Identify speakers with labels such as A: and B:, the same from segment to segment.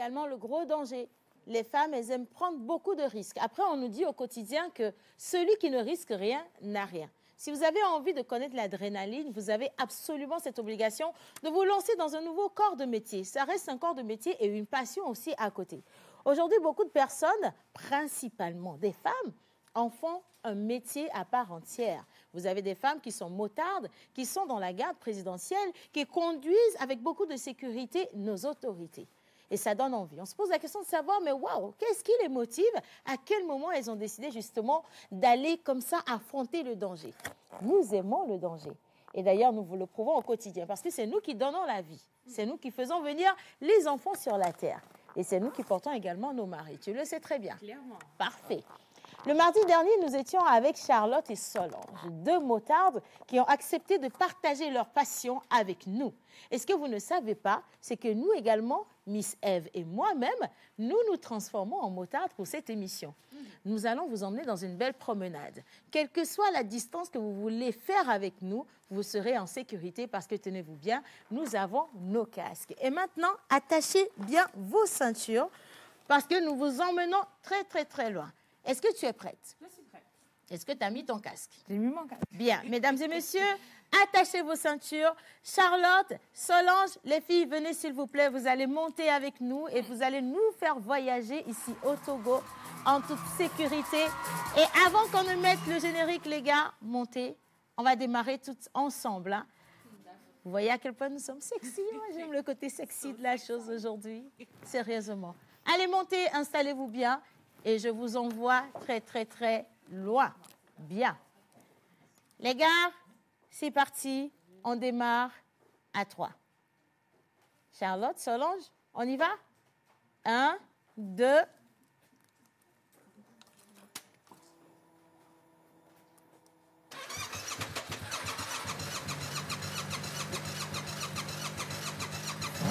A: également le gros danger. Les femmes, elles aiment prendre beaucoup de risques. Après, on nous dit au quotidien que celui qui ne risque rien n'a rien. Si vous avez envie de connaître l'adrénaline, vous avez absolument cette obligation de vous lancer dans un nouveau corps de métier. Ça reste un corps de métier et une passion aussi à côté. Aujourd'hui, beaucoup de personnes, principalement des femmes, en font un métier à part entière. Vous avez des femmes qui sont motardes, qui sont dans la garde présidentielle, qui conduisent avec beaucoup de sécurité nos autorités. Et ça donne envie. On se pose la question de savoir, mais waouh, qu'est-ce qui les motive? À quel moment elles ont décidé justement d'aller comme ça affronter le danger? Nous aimons le danger. Et d'ailleurs, nous vous le prouvons au quotidien parce que c'est nous qui donnons la vie. C'est nous qui faisons venir les enfants sur la terre. Et c'est nous qui portons également nos maris. Tu le sais très bien.
B: Clairement.
A: Parfait. Le mardi dernier, nous étions avec Charlotte et Solange, deux motardes qui ont accepté de partager leur passion avec nous. Et ce que vous ne savez pas, c'est que nous également, Miss Eve et moi-même, nous nous transformons en motardes pour cette émission. Nous allons vous emmener dans une belle promenade. Quelle que soit la distance que vous voulez faire avec nous, vous serez en sécurité parce que, tenez-vous bien, nous avons nos casques. Et maintenant, attachez bien vos ceintures parce que nous vous emmenons très, très, très loin. Est-ce que tu es prête?
B: Je suis prête.
A: Est-ce que tu as mis ton casque?
B: J'ai mis mon casque.
A: Bien. Mesdames et messieurs, attachez vos ceintures. Charlotte, Solange, les filles, venez s'il vous plaît. Vous allez monter avec nous et vous allez nous faire voyager ici au Togo en toute sécurité. Et avant qu'on ne mette le générique, les gars, montez. On va démarrer toutes ensemble. Hein. Vous voyez à quel point nous sommes sexy. Moi, j'aime le côté sexy de la chose aujourd'hui. Sérieusement. Allez, montez, installez-vous bien. Et je vous envoie très, très, très loin. Bien. Les gars, c'est parti. On démarre à 3. Charlotte, Solange, on y va? 1, 2.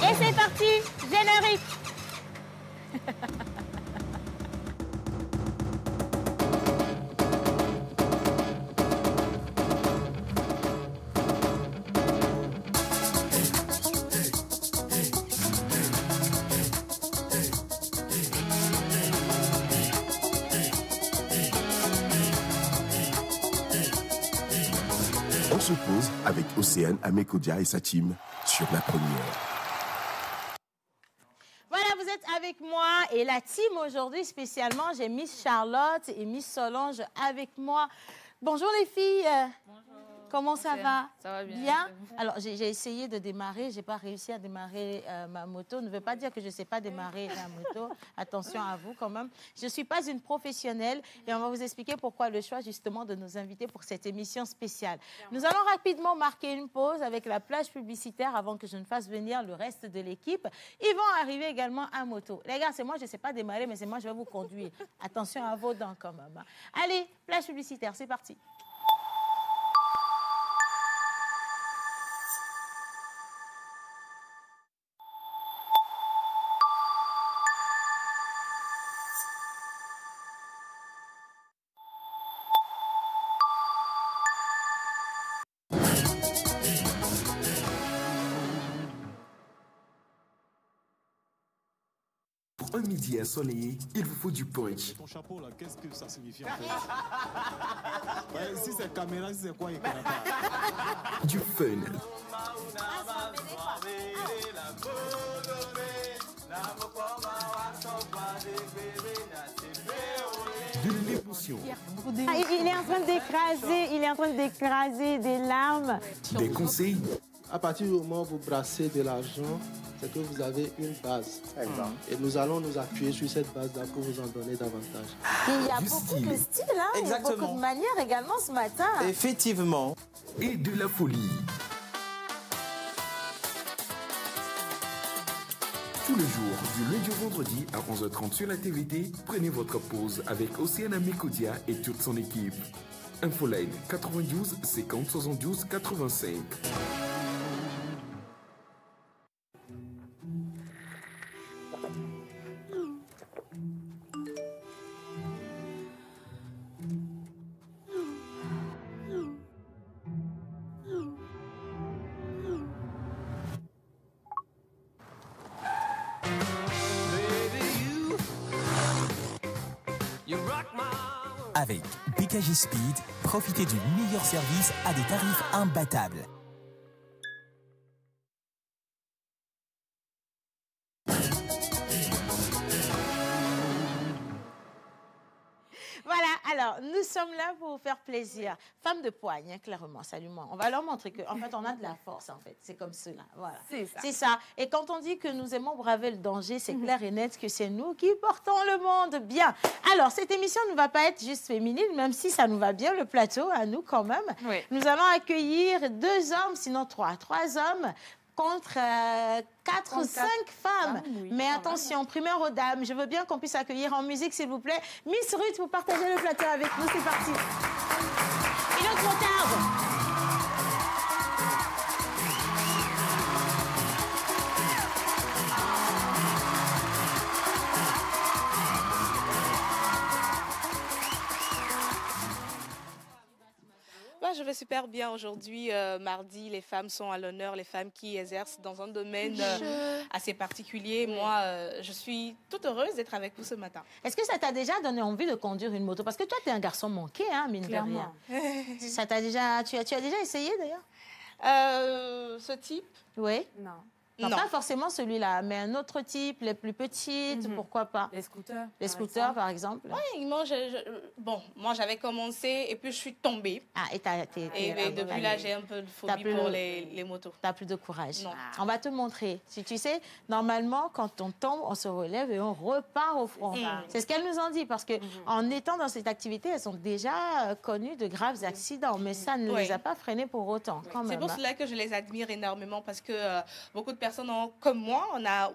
A: Et c'est parti, générique.
C: On se pose avec Océane Amekodia et sa team sur la première.
A: Voilà, vous êtes avec moi et la team aujourd'hui spécialement, j'ai Miss Charlotte et Miss Solange avec moi. Bonjour les filles.
B: Bonjour.
A: Comment ça va?
B: Ça va bien.
A: Bien. Alors, j'ai essayé de démarrer, je n'ai pas réussi à démarrer ma moto. Ne veut pas dire que je ne sais pas démarrer la moto. Attention à vous quand même. Je ne suis pas une professionnelle et on va vous expliquer pourquoi le choix justement de nous inviter pour cette émission spéciale. Nous allons rapidement marquer une pause avec la plage publicitaire avant que je ne fasse venir le reste de l'équipe. Ils vont arriver également à moto. Les gars, c'est moi, je ne sais pas démarrer, mais c'est moi, je vais vous conduire. Attention à vos dents quand même. Allez, plage publicitaire, c'est parti.
C: Un midi ensoleillé, il vous faut du punch.
D: Ton chapeau là, qu'est-ce que ça signifie en fait? Ouais, si c'est caméra, si c'est quoi, il connaît pas.
C: Du fun. De l'émotion.
A: Il est en train d'écraser des larmes.
C: Des conseils.
E: À partir du moment où vous brassez de l'argent, c'est que vous avez une base. Et nous allons nous appuyer sur cette base-là pour vous en donner davantage.
A: Il y a
C: Du
A: beaucoup
C: style.
A: de style, hein? Il y a beaucoup de manières également ce matin.
F: Effectivement.
C: Et de la folie. Tous les jours, du lundi au vendredi à 11h30 sur la TVT, prenez votre pause avec Océane Amekodia et toute son équipe. Infoline 92 50 72 85.
B: Avec BKJ Speed, profitez du meilleur service à des tarifs imbattables.
A: Voilà, alors, nous sommes là pour vous faire plaisir. Femme de poigne, hein, clairement, salut-moi. On va leur montrer qu'en fait, on a de la force, en fait. C'est comme cela, voilà. C'est ça. Et quand on dit que nous aimons braver le danger, c'est clair et net que c'est nous qui portons le monde bien. Alors, cette émission ne va pas être juste féminine, même si ça nous va bien, le plateau, à nous quand même. Oui. Nous allons accueillir 2 hommes, sinon 3. 3 hommes contre 4 ou 5 femmes. Oui, mais attention, primeur aux dames, je veux bien qu'on puisse accueillir en musique, s'il vous plaît. Miss Ruth, vous partagez le plateau avec nous, c'est parti. Il est trop tard.
F: Je vais super bien aujourd'hui. Mardi, les femmes sont à l'honneur, les femmes qui exercent dans un domaine assez particulier. Oui. Moi, je suis toute heureuse d'être avec vous ce matin.
A: Est-ce que ça t'a déjà donné envie de conduire une moto? Parce que toi, tu es un garçon manqué, hein, mine de rien. Ça t'a déjà... Tu as déjà essayé, d'ailleurs?
F: Ce type?
A: Oui.
F: Non.
A: Non, pas forcément celui-là, mais un autre type, les plus petites, pourquoi pas?
F: Les scooters.
A: Les scooters, par exemple.
F: Oui, bon, moi, j'avais commencé et puis je suis tombée.
A: Ah, et
F: depuis là, j'ai un peu de phobie pour les motos.
A: Tu n'as plus de courage.
F: Non.
A: On va te montrer. Si tu sais, normalement, quand on tombe, on se relève et on repart au front. C'est ce qu'elles nous ont dit, parce qu'en étant dans cette activité, elles sont déjà connues de graves accidents, mais ça ne les a pas freinées pour autant.
F: C'est pour cela que je les admire énormément, parce que beaucoup de personnes comme moi,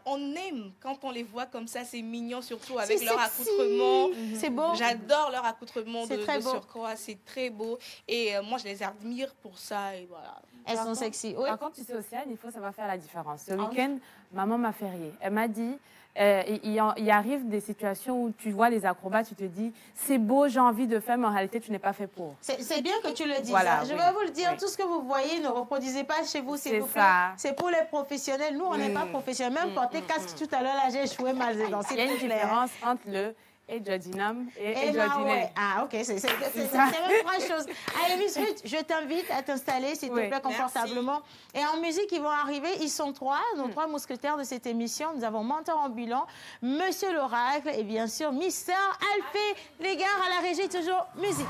F: on aime quand on les voit comme ça, c'est mignon, surtout avec leur accoutrement.
A: C'est beau.
F: J'adore leur accoutrement de surcroît, c'est très beau. Et moi, je les admire pour ça. Et voilà.
A: Elles sont sexy. Oui.
G: Par contre, tu sais, Océane, il faut savoir faire la différence. Ce week-end, maman m'a fait rire. Elle m'a dit, il arrive des situations où tu vois les acrobates, tu te dis, c'est beau, j'ai envie de faire, mais en réalité, tu n'es pas fait pour.
A: C'est bien que tu le dises. Voilà, je vais vous le dire, tout ce que vous voyez, ne reproduisez pas chez vous, s'il vous plaît. C'est pour les professionnels. Nous, on n'est pas professionnels. Même porter casque tout à l'heure, là, j'ai échoué mal dedans.
G: Il y a une différence entre le Ejodinam et Ejodine.
A: Ah, ok, c'est même 3 choses. Allez, Miss Ruth, je t'invite à t'installer, s'il te plaît, confortablement. Merci. Et en musique, ils vont arriver, ils sont 3, nos 3 mousquetaires de cette émission. Nous avons Menteur Ambulant, Monsieur l'Oracle et bien sûr, Mister Alphée. Les gars, à la régie, toujours musique.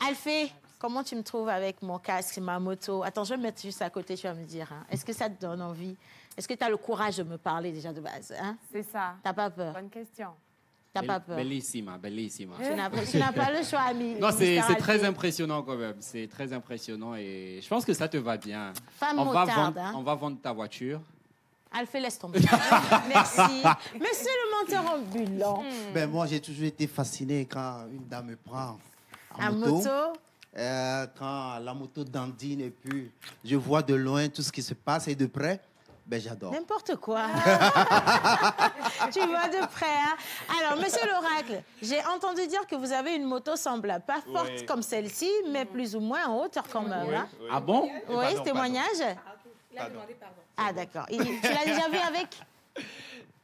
A: Alphée, comment tu me trouves avec mon casque, ma moto? Attends, je vais me mettre juste à côté, tu vas me dire. Hein. Est-ce que ça te donne envie? Est-ce que tu as le courage de me parler déjà de base? Hein?
G: C'est ça.
A: T'as pas peur?
G: Bonne question.
A: T'as pas peur?
H: Bellissima, bellissima.
A: Tu n'as pas le choix, ami.
H: Non, c'est très impressionnant quand même. C'est très impressionnant et je pense que ça te va bien.
A: Femme motarde.
H: On va vendre ta voiture.
A: Alphée, laisse tomber. Merci. Monsieur le menteur ambulant.
I: Ben, moi, j'ai toujours été fasciné quand une dame me prend
A: en moto.
I: Quand la moto dandine et puis je vois de loin tout ce qui se passe et de près, ben j'adore.
A: N'importe quoi. Tu vois de près. Hein? Alors, Monsieur l'Oracle, j'ai entendu dire que vous avez une moto semblable, pas forte comme celle-ci, mais plus ou moins en hauteur quand même. Hein?
H: Ah bon?
A: Oui, ce témoignage. Ah, d'accord. Tu l'as déjà vu avec?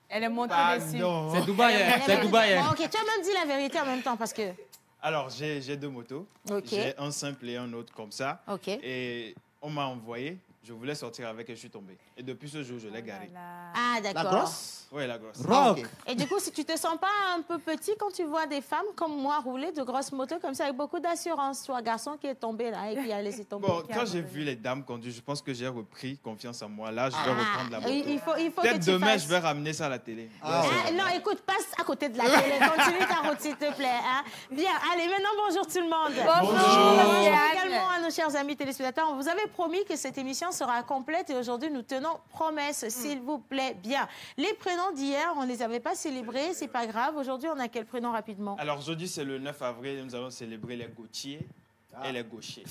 G: Elle est montée dessus.
H: C'est Dubaï. C'est Dubaï.
A: Bon, ok, tu as même dit la vérité en même temps parce que...
J: Alors, j'ai 2 motos. J'ai un simple et un autre comme ça. Et on m'a envoyé. Je voulais sortir avec et je suis tombé. Et depuis ce jour, je l'ai garé.
A: Ah, d'accord.
I: La grosse?
J: Oui, la grosse.
I: Rock.
A: Et du coup, si tu te sens pas un peu petit quand tu vois des femmes comme moi rouler de grosses motos comme ça avec beaucoup d'assurance, toi, garçon qui est tombé là et qui a laissé tomber.
J: Bon, quand j'ai vu les dames conduire, je pense que j'ai repris confiance en moi. Là, je vais reprendre la moto.
A: Il faut
J: peut-être
A: que tu
J: demain,
A: fasses...
J: je vais ramener ça à la télé.
A: Non, écoute, passe à côté de la télé. Continue ta route, s'il te plaît. Hein. Bien, allez, maintenant, bonjour tout le monde.
G: Bonjour.
A: Bonjour également à nos chers amis téléspectateurs. On vous avait promis que cette émission l'émission sera complète et aujourd'hui, nous tenons promesse, s'il vous plaît, bien. Les prénoms d'hier, on ne les avait pas célébrés, c'est pas grave. Aujourd'hui, on a quel prénom rapidement?
J: Alors, aujourd'hui, c'est le 9 avril, nous allons célébrer les Gauthier et les Gauchers.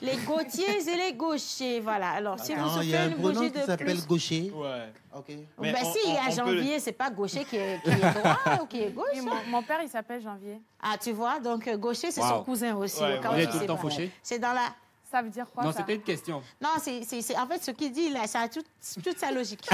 A: Les Gauthiers et les Gauchers, voilà. Alors, si vous
I: il y a
A: soufflez
I: un
A: une
I: prénom
A: bougie
I: qui
A: de
I: s'appelle
A: plus...
I: Gaucher.
J: Ouais.
I: Ok.
J: Mais
A: Ben si, il y a Janvier, c'est pas Gaucher qui est droit ou qui est gauche.
G: Oui, mon père, il s'appelle Janvier.
A: Ah, tu vois, donc Gaucher, c'est son cousin aussi.
J: Ouais,
A: quand
H: Vous
A: tu
H: êtes tout
A: sais
H: le temps
A: pas.
H: fauché?
A: C'est dans la...
G: Ça veut dire quoi,
H: Non,
G: ça?
H: c'était une question.
A: Non, c'est en fait, ce qu'il dit, là, ça a toute sa logique.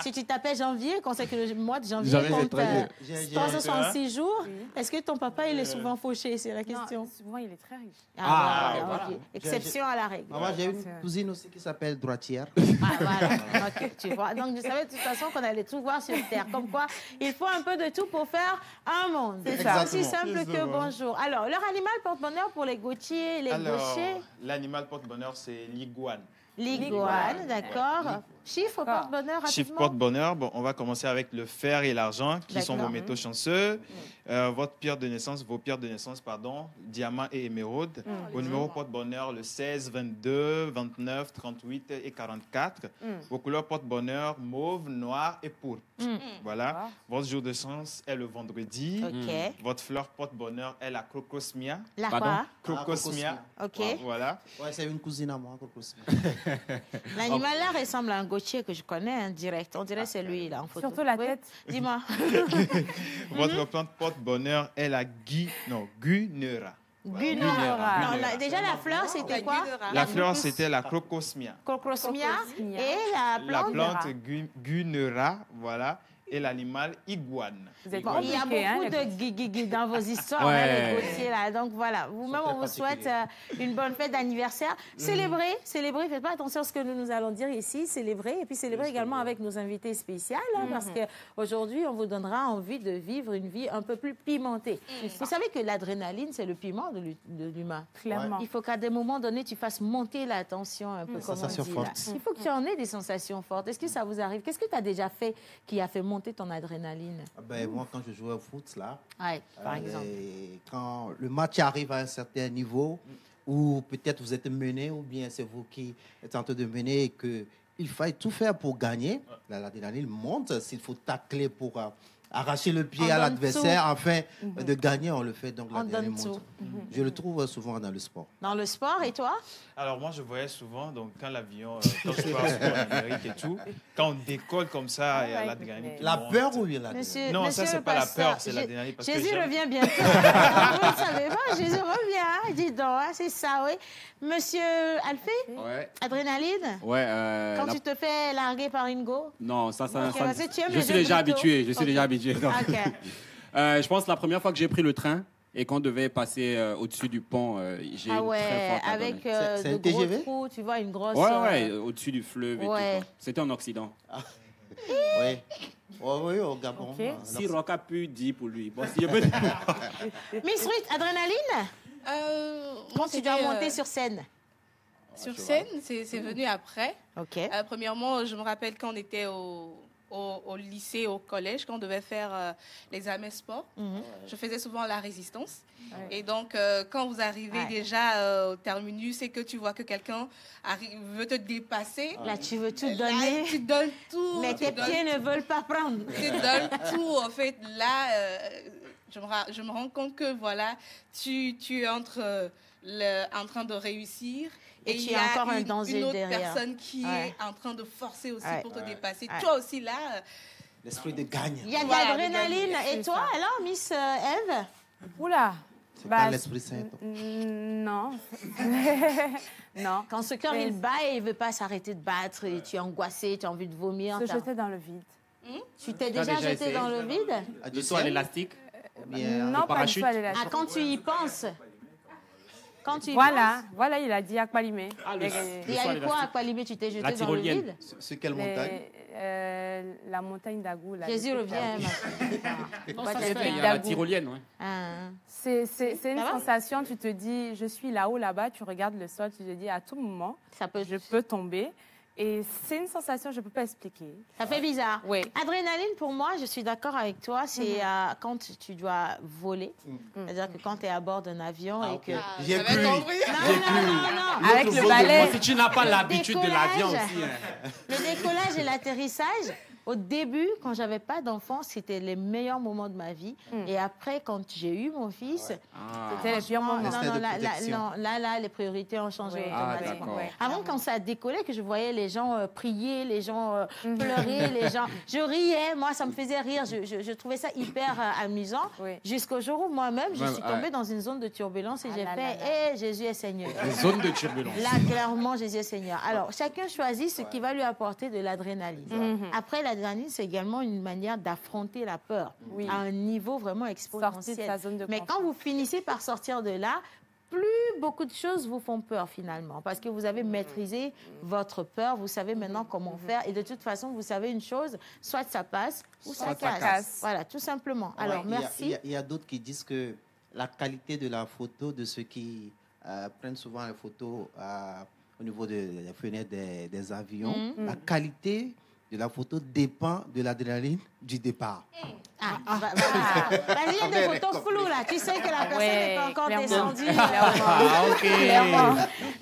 A: Si tu t'appelles janvier, qu'on sait que le mois de janvier compte 366 jours, est-ce que ton papa, il est souvent fauché? C'est la question.
G: Non, souvent, il est très riche.
A: Voilà. Ok. Exception à la règle.
I: Moi, j'ai une cousine aussi qui s'appelle Droitière.
A: Ah, voilà. Ok, tu vois. Donc, je savais de toute façon qu'on allait tout voir sur Terre. Comme quoi, il faut un peu de tout pour faire un monde. C'est aussi simple que bonjour. Alors, leur animal porte-bonheur pour les Gauthier, les Gauchers?
J: L'animal porte-bonheur, c'est l'iguane.
A: L'iguane, d'accord. Chiffre porte-bonheur, rapidement.
J: Chiffre porte-bonheur, bon, on va commencer avec le fer et l'argent, qui sont vos métaux chanceux. Vos pierres de naissance, diamant et émeraude. Vos numéros porte-bonheur, le 16, 22, 29, 38 et 44. Vos couleurs porte-bonheur, mauve, noir et pourpre. Voilà. Votre jour de chance est le vendredi. Votre fleur porte-bonheur est la crocosmia.
A: La quoi?
J: Crocosmia.
A: Ok.
J: Voilà.
I: Ouais, c'est une cousine à moi, crocosmia.
A: L'animal là ressemble à un Gauthier que je connais, direct. On dirait c'est lui là en photo.
G: Surtout la tête.
A: Dis-moi.
J: Votre plante porte-bonheur est la gunera.
A: Gunera. Déjà, la fleur, c'était quoi?
J: La fleur, c'était la crocosmia.
A: Crocosmia. Et
J: la plante gunera, voilà. Et l'animal iguane.
A: Il y a beaucoup de guigui dans vos histoires, les Gauthier, là. Donc voilà, vous-même, on vous souhaite une bonne fête d'anniversaire. Célébrez, faites pas attention à ce que nous allons dire ici, célébrez, et puis célébrez également avec nos invités spéciaux, parce qu'aujourd'hui, on vous donnera envie de vivre une vie un peu plus pimentée. Vous savez que l'adrénaline, c'est le piment de l'humain.
G: Clairement.
A: Il faut qu'à des moments donnés, tu fasses monter la tension un peu, comme on dit, là. Il faut que tu en aies des sensations fortes. Est-ce que ça vous arrive? Qu'est-ce que tu as déjà fait qui a fait monter ton adrénaline?
I: Moi, quand je jouais au foot, là,
A: par exemple.
I: Quand le match arrive à un certain niveau, ou peut-être vous êtes mené, ou bien c'est vous qui êtes en train de mener, et qu'il faille tout faire pour gagner, l'adrénaline monte. S'il faut tacler pour arracher le pied à l'adversaire afin de gagner, on le fait. Donc l'adrénaline monte. Je le trouve souvent dans le sport.
A: Dans le sport, et toi?
J: Alors moi, je voyais souvent, donc quand l'avion, quand je pars en Amérique et tout, quand on décolle comme ça, il y a l'adrénaline.
I: La peur ou bien l'adrénaline?
J: Non, ça, c'est pas la peur, c'est l'adrénaline.
A: Jésus revient bientôt. Vous ne savez pas, Jésus revient. Dis donc, c'est ça, oui. Monsieur Alphée? Adrénaline?
H: Ouais.
A: Quand tu te fais larguer par une go?
H: Non, ça
A: je
H: suis déjà habitué. Je suis déjà habitué. Donc.
A: OK.
H: Je pense que la première fois que j'ai pris le train et qu'on devait passer au-dessus du pont, j'ai une très forte
A: avec
H: adrénaline.
A: de gros trous, tu vois, une grosse...
H: Ouais, au-dessus du fleuve et tout. C'était en Occident.
I: Oui. Oui, au Gabon.
G: Okay.
H: Si Rock a pu dire pour lui. Bon,
A: Miss Ruth, adrénaline? Quand tu dois monter sur scène?
F: Sur scène, c'est venu après.
A: OK.
F: Premièrement, je me rappelle quand on était au lycée, au collège, quand on devait faire l'examen sport. Je faisais souvent la résistance. Et donc, quand vous arrivez déjà au terminus et que tu vois que quelqu'un veut te dépasser...
A: Là, tu veux tout donner.
F: Là, tu donnes tout.
A: Mais tes pieds ne veulent pas prendre.
F: Tu donnes tout. En fait, là, je me rends compte que, voilà, tu es en train de réussir.
A: Et tu as encore un danger
F: une autre
A: derrière.
F: Personne qui est en train de forcer aussi pour te dépasser. Toi aussi, là...
I: L'esprit de gagne.
A: Il y a de l'adrénaline. Et toi, alors, Miss Eve?
G: Oula.
I: C'est pas l'Esprit Saint.
G: Non. Non.
A: Quand ce cœur, il bat et il ne veut pas s'arrêter de battre, et tu es angoissé, tu as envie de vomir.
G: Se jeter dans le vide.
A: Tu t'es déjà jeté dans le vide?
H: Du saut à l'élastique?
G: Non, pas du saut à l'élastique.
A: Quand tu y penses?
G: Voilà, il a dit Aqualimé.
A: Il y a eu quoi, Aqualimé? Tu t'es jeté dans le vide?
I: Sur quelle montagne?
G: La montagne d'Agou.
A: Jésus revient.
H: Il y a la tyrolienne, oui.
G: C'est une sensation, tu te dis, je suis là-haut, là-bas, tu regardes le sol, tu te dis, à tout moment, je peux tomber. Et c'est une sensation, je ne peux pas expliquer.
A: Ça fait bizarre.
G: Oui.
A: Adrénaline, pour moi, je suis d'accord avec toi, c'est quand tu dois voler. C'est-à-dire que quand tu es à bord d'un avion et que...
I: J'ai cru.
A: Non.
G: Avec le balai.
H: Si tu n'as pas l'habitude de l'avion aussi.
A: Le décollage et l'atterrissage, au début, quand j'avais pas d'enfant, c'était les meilleurs moments de ma vie. Et après, quand j'ai eu mon fils,
G: c'était les pires moments.
A: Non, là, les priorités ont changé automatiquement. Avant, quand ça décollait, que je voyais les gens prier, les gens pleurer, les gens... Je riais, moi, ça me faisait rire. Je trouvais ça hyper amusant. Jusqu'au jour où moi-même, je suis tombée dans une zone de turbulence et j'ai fait « Jésus est Seigneur ».
H: Une zone de turbulence.
A: Là, clairement, Jésus est Seigneur. Alors, chacun choisit ce qui va lui apporter de l'adrénaline. Après, l'adrénaline, c'est également une manière d'affronter la peur à un niveau vraiment exponentiel.
G: De sa zone de
A: Mais
G: confort.
A: quand vous finissez par sortir de là, plus beaucoup de choses vous font peur finalement, parce que vous avez maîtrisé votre peur, vous savez maintenant comment faire, et de toute façon, vous savez une chose, soit ça passe, ou ça casse. Voilà, tout simplement. Alors, merci.
I: Il y a d'autres qui disent que la qualité de la photo, de ceux qui prennent souvent les photos au niveau des fenêtres des avions, la qualité de la photo dépend de l'adrénaline du départ.
A: Il y a des photos floues là. Tu sais que la personne n'est pas encore descendue.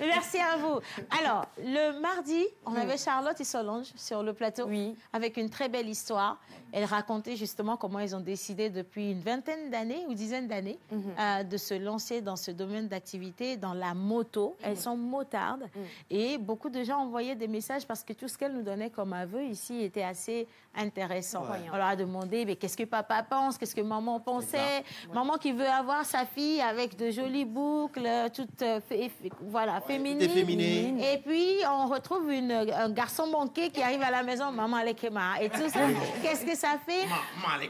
A: Merci à vous. Alors, le mardi, on avait Charlotte et Solange sur le plateau avec une très belle histoire. Elle racontait justement comment ils ont décidé depuis une vingtaine d'années ou dizaine d'années de se lancer dans ce domaine d'activité, dans la moto. Elles sont motardes et beaucoup de gens envoyaient des messages parce que tout ce qu'elles nous donnaient comme aveu ici était assez intéressant. On leur a demandé mais qu'est-ce que papa pense, qu'est-ce que maman pensait. Maman qui veut avoir sa fille avec de jolies boucles, toutes féminines. Et puis on retrouve un garçon manqué qui arrive à la maison, maman Alekema. Et tout ça, qu'est-ce que ça fait?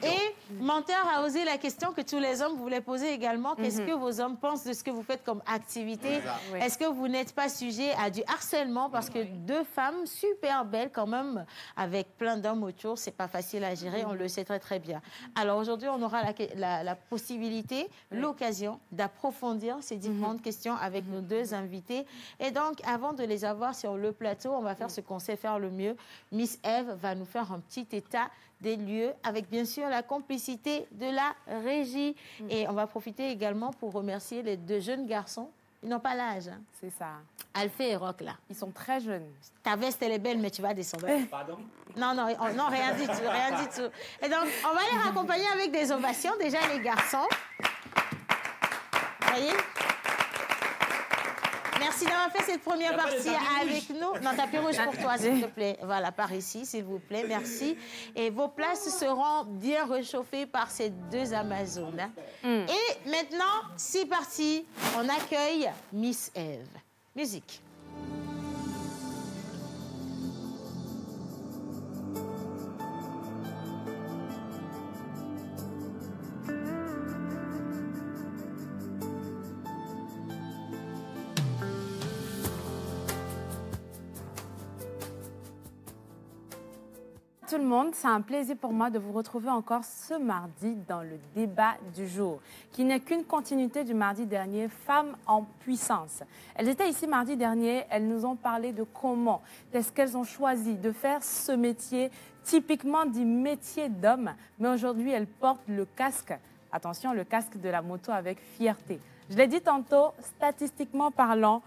A: Et Menteur a osé la question que tous les hommes voulaient poser également. Qu'est-ce que vos hommes pensent de ce que vous faites comme activité? Est-ce que vous n'êtes pas sujet à du harcèlement? Parce que deux femmes super belles quand même, avec plein d'hommes autour, c'est pas facile à gérer, on le sait très très bien. Alors aujourd'hui, on aura la possibilité, l'occasion d'approfondir ces différentes questions avec nos deux invités. Et donc, avant de les avoir sur le plateau, on va faire ce qu'on sait faire le mieux. Miss Eve va nous faire un petit état des lieux avec bien sûr la complicité de la régie. Et on va profiter également pour remercier les deux jeunes garçons. Ils n'ont pas l'âge. Hein.
G: C'est ça.
A: Alphée et Rock, là.
G: Ils sont très jeunes.
A: Ta veste, elle est belle, mais tu vas descendre.
H: Pardon?
A: Non, rien du tout. Et donc, on va les raccompagner avec des ovations. Déjà, les garçons. Vous voyez? Merci d'avoir fait cette première partie avec nous. Non, tapis rouge pour toi, s'il te plaît. Voilà, par ici, s'il vous plaît. Merci. Et vos places seront bien réchauffées par ces deux Amazones. Et maintenant, c'est parti. On accueille Miss Eve. Musique.
G: Tout le monde, c'est un plaisir pour moi de vous retrouver encore ce mardi dans le débat du jour, qui n'est qu'une continuité du mardi dernier, Femmes en puissance. Elles étaient ici mardi dernier, elles nous ont parlé de comment est-ce qu'elles ont choisi de faire ce métier, typiquement dit métier d'homme, mais aujourd'hui elles portent le casque, attention, le casque de la moto avec fierté. Je l'ai dit tantôt, statistiquement parlant,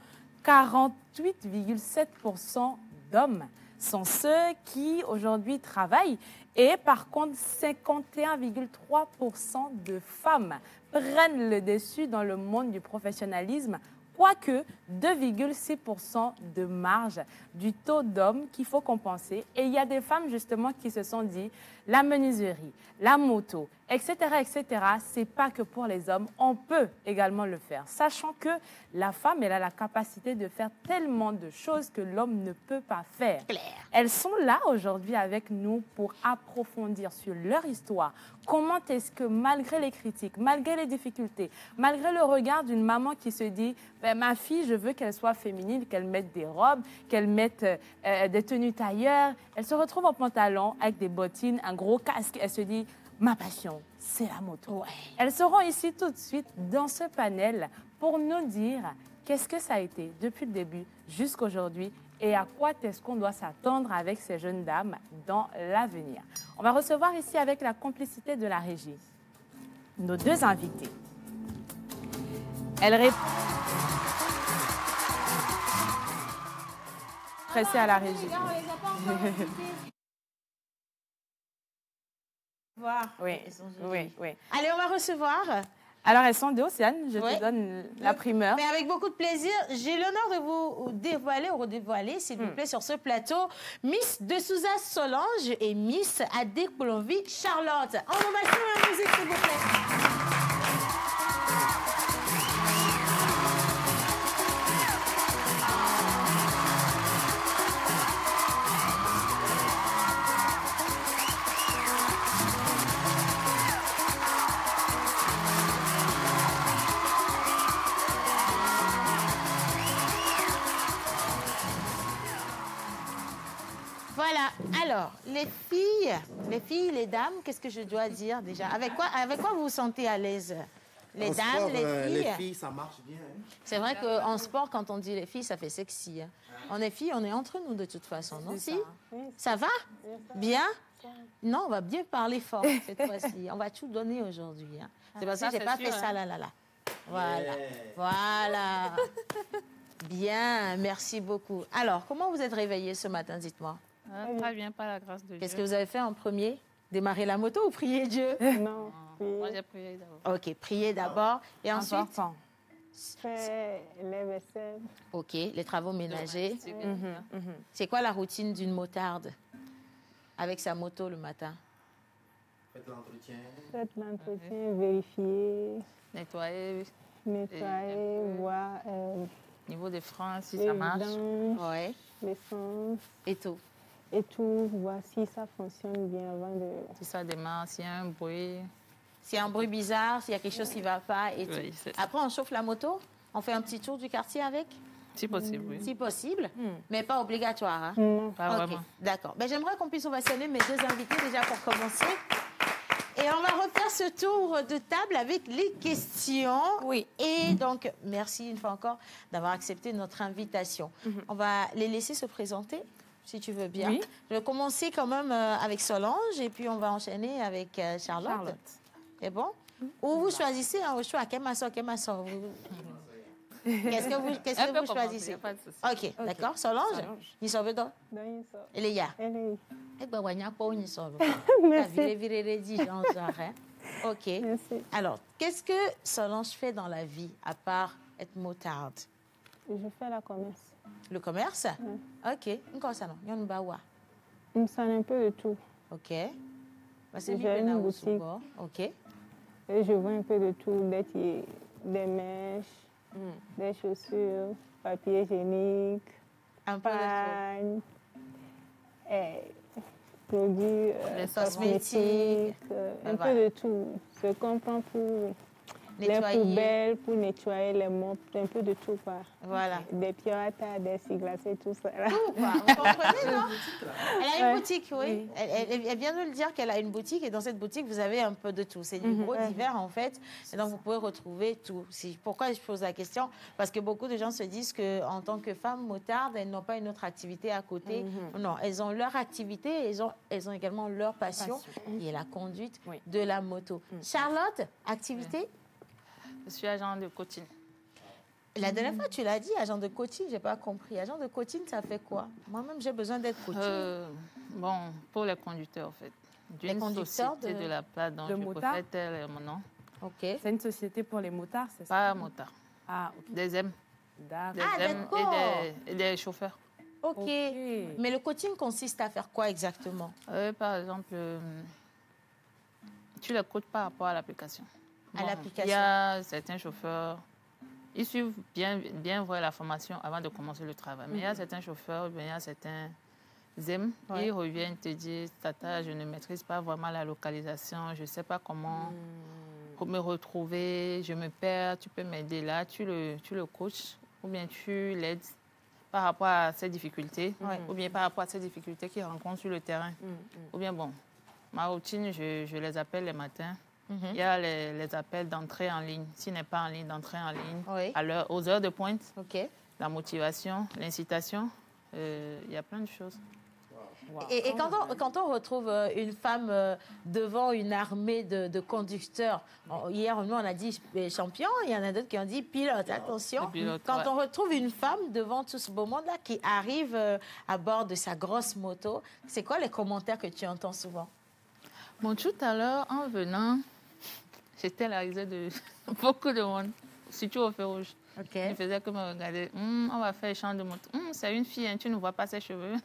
G: 48,7% d'hommes sont ceux qui aujourd'hui travaillent et par contre 51,3% de femmes prennent le dessus dans le monde du professionnalisme, quoique 2,6% de marge du taux d'hommes qu'il faut compenser. Et il y a des femmes justement qui se sont dit la menuiserie, la moto, etc., c'est pas que pour les hommes, on peut également le faire, sachant que la femme, elle a la capacité de faire tellement de choses que l'homme ne peut pas faire. Elles sont là aujourd'hui avec nous pour approfondir sur leur histoire. Comment est-ce que malgré les critiques, malgré les difficultés, malgré le regard d'une maman qui se dit ben, ma fille, je veux qu'elle soit féminine, qu'elle mette des robes, qu'elle mette des tenues tailleur, elle se retrouve en pantalon avec des bottines, un gros casque, elle se dit ma passion, c'est la moto.
A: Ouais.
G: Elles seront ici tout de suite dans ce panel pour nous dire qu'est-ce que ça a été depuis le début jusqu'aujourd'hui et à quoi est-ce qu'on doit s'attendre avec ces jeunes dames dans l'avenir. On va recevoir ici avec la complicité de la régie nos deux invités. Elles répondent. Pressées à la régie. Oui, oui, oui.
A: Allez, on va recevoir.
G: Alors, elles sont deux, Océane. Je te donne la primeur.
A: Mais avec beaucoup de plaisir, j'ai l'honneur de vous dévoiler ou redévoiler, s'il vous plaît, sur ce plateau, Miss de Souza Solange et Miss Adek Boulonvi Charlotte. En ovation et en musique, s'il vous plaît. Voilà. Alors, les filles, les dames, qu'est-ce que je dois dire déjà? Avec quoi vous vous sentez à l'aise? Les dames,
K: sport,
A: les filles.
K: Les filles, ça marche bien. Hein?
A: C'est vrai qu'en sport, quand on dit les filles, ça fait sexy. Hein. On est filles, on est entre nous de toute façon, non? Si? Ça va? Bien? Non, on va bien parler fort cette fois-ci. On va tout donner aujourd'hui. Hein. C'est parce que je n'ai pas fait ça là. Voilà. Yeah. Voilà. Bien, merci beaucoup. Alors, comment vous êtes réveillée ce matin, dites-moi?
L: Très bien, par la grâce de Dieu.
A: Qu'est-ce que vous avez fait en premier? Démarrer la moto ou prier Dieu?
L: Non, moi j'ai prié d'abord.
A: Ok, prier d'abord. Et ensuite?
L: Faire les vaisselles.
A: Ok, les travaux ménagers. C'est quoi la routine d'une motarde avec sa moto le matin?
K: Faites l'entretien.
L: Faites l'entretien, vérifier.
M: Nettoyer.
L: Voir.
M: Niveau des freins, si ça marche.
A: Ouais.
L: L'essence.
A: Et tout.
L: Et tout, voir si ça fonctionne bien avant de...
M: Si ça démarre, s'il y a un bruit.
A: S'il y a un bruit bizarre, s'il y a quelque chose qui ne va pas et tout. Après, on chauffe la moto, on fait un petit tour du quartier avec?
M: Si possible, oui.
A: Si possible, mais pas obligatoire. Hein?
L: Non.
M: Pas vraiment.
A: D'accord. Ben, j'aimerais qu'on puisse ovationner mes deux invités déjà pour commencer. Et on va refaire ce tour de table avec les questions.
G: Oui.
A: Et donc, merci une fois encore d'avoir accepté notre invitation. On va les laisser se présenter, si tu veux bien.
G: Oui.
A: Je vais commencer quand même avec Solange et puis on va enchaîner avec Charlotte. C'est bon? Ou vous choisissez au choix. Qu'est-ce que vous choisissez? Ok, d'accord. Solange? Ni sauve donc? Elle est là. Ok. Alors, qu'est-ce que Solange fait dans la vie à part être motarde?
L: Je fais le commerce.
A: Le commerce? Ok. Encore ça, non?
L: On sent un peu de tout.
A: Ok.
L: J'ai une boutique.
A: Ok.
L: Et je vends un peu de tout, des mèches, des chaussures, papier hygiénique, pagnes, produits cosmétiques, un peu de tout. Ce qu'on prend pour les poubelles, pour nettoyer les mobs, un peu de tout. Quoi.
A: Voilà.
L: Des pierres, des cils glacés, tout ça.
A: Tout, quoi. Vous comprenez, non? Elle a une boutique, oui. Elle vient de le dire qu'elle a une boutique et dans cette boutique, vous avez un peu de tout. C'est du gros divers, en fait. Et donc, vous pouvez retrouver tout. Pourquoi je pose la question? Parce que beaucoup de gens se disent qu'en tant que femmes motardes, elles n'ont pas une autre activité à côté. Non, elles ont leur activité et elles ont également leur passion qui est la conduite de la moto. Charlotte, activité?
M: Je suis agent de coaching.
A: La dernière fois, tu l'as dit, agent de coaching, je n'ai pas compris. Agent de coaching, ça fait quoi? Moi-même, j'ai besoin d'être coaching.
M: Bon, pour les conducteurs, en fait.
A: Les conducteurs
M: de la place dont je préfère tel mon nom.
G: Ok. C'est une société pour les motards, c'est ça?
M: Pas motards.
G: Ah, ok.
M: Des M.
A: D'accord.
M: Et des chauffeurs.
A: Ok. Mais le coaching consiste à faire quoi exactement?
M: Par exemple, tu les coaches par rapport à l'application.
A: À l'application.
M: Il y a certains chauffeurs, ils suivent bien voir la formation avant de commencer le travail. Mais il y a certains chauffeurs, il y a certains ZEM, ils reviennent te dire, Tata, je ne maîtrise pas vraiment la localisation, je ne sais pas comment me retrouver, je me perds, tu peux m'aider là, tu le coaches ou bien tu l'aides par rapport à ces difficultés ou bien par rapport à ces difficultés qu'ils rencontrent sur le terrain. Ou bien bon, ma routine, je les appelle les matins. Il y a les appels d'entrée en ligne. S'il n'est pas en ligne, d'entrée en ligne.
A: Oui.
M: Aux heures de pointe.
A: OK.
M: La motivation, l'incitation. Il y a plein de choses.
A: Et quand on retrouve une femme devant une armée de conducteurs, hier, nous, on a dit champion, il y en a d'autres qui ont dit pilote, attention. Quand on retrouve une femme devant tout ce beau monde-là qui arrive à bord de sa grosse moto, c'est quoi les commentaires que tu entends souvent?
M: Bon, tout à l'heure, en venant, j'étais la risée de beaucoup de monde, surtout au feu rouge.
A: Okay.
M: Il faisait que me regarder. On va faire échange de moto. C'est une fille, hein, tu ne vois pas ses cheveux.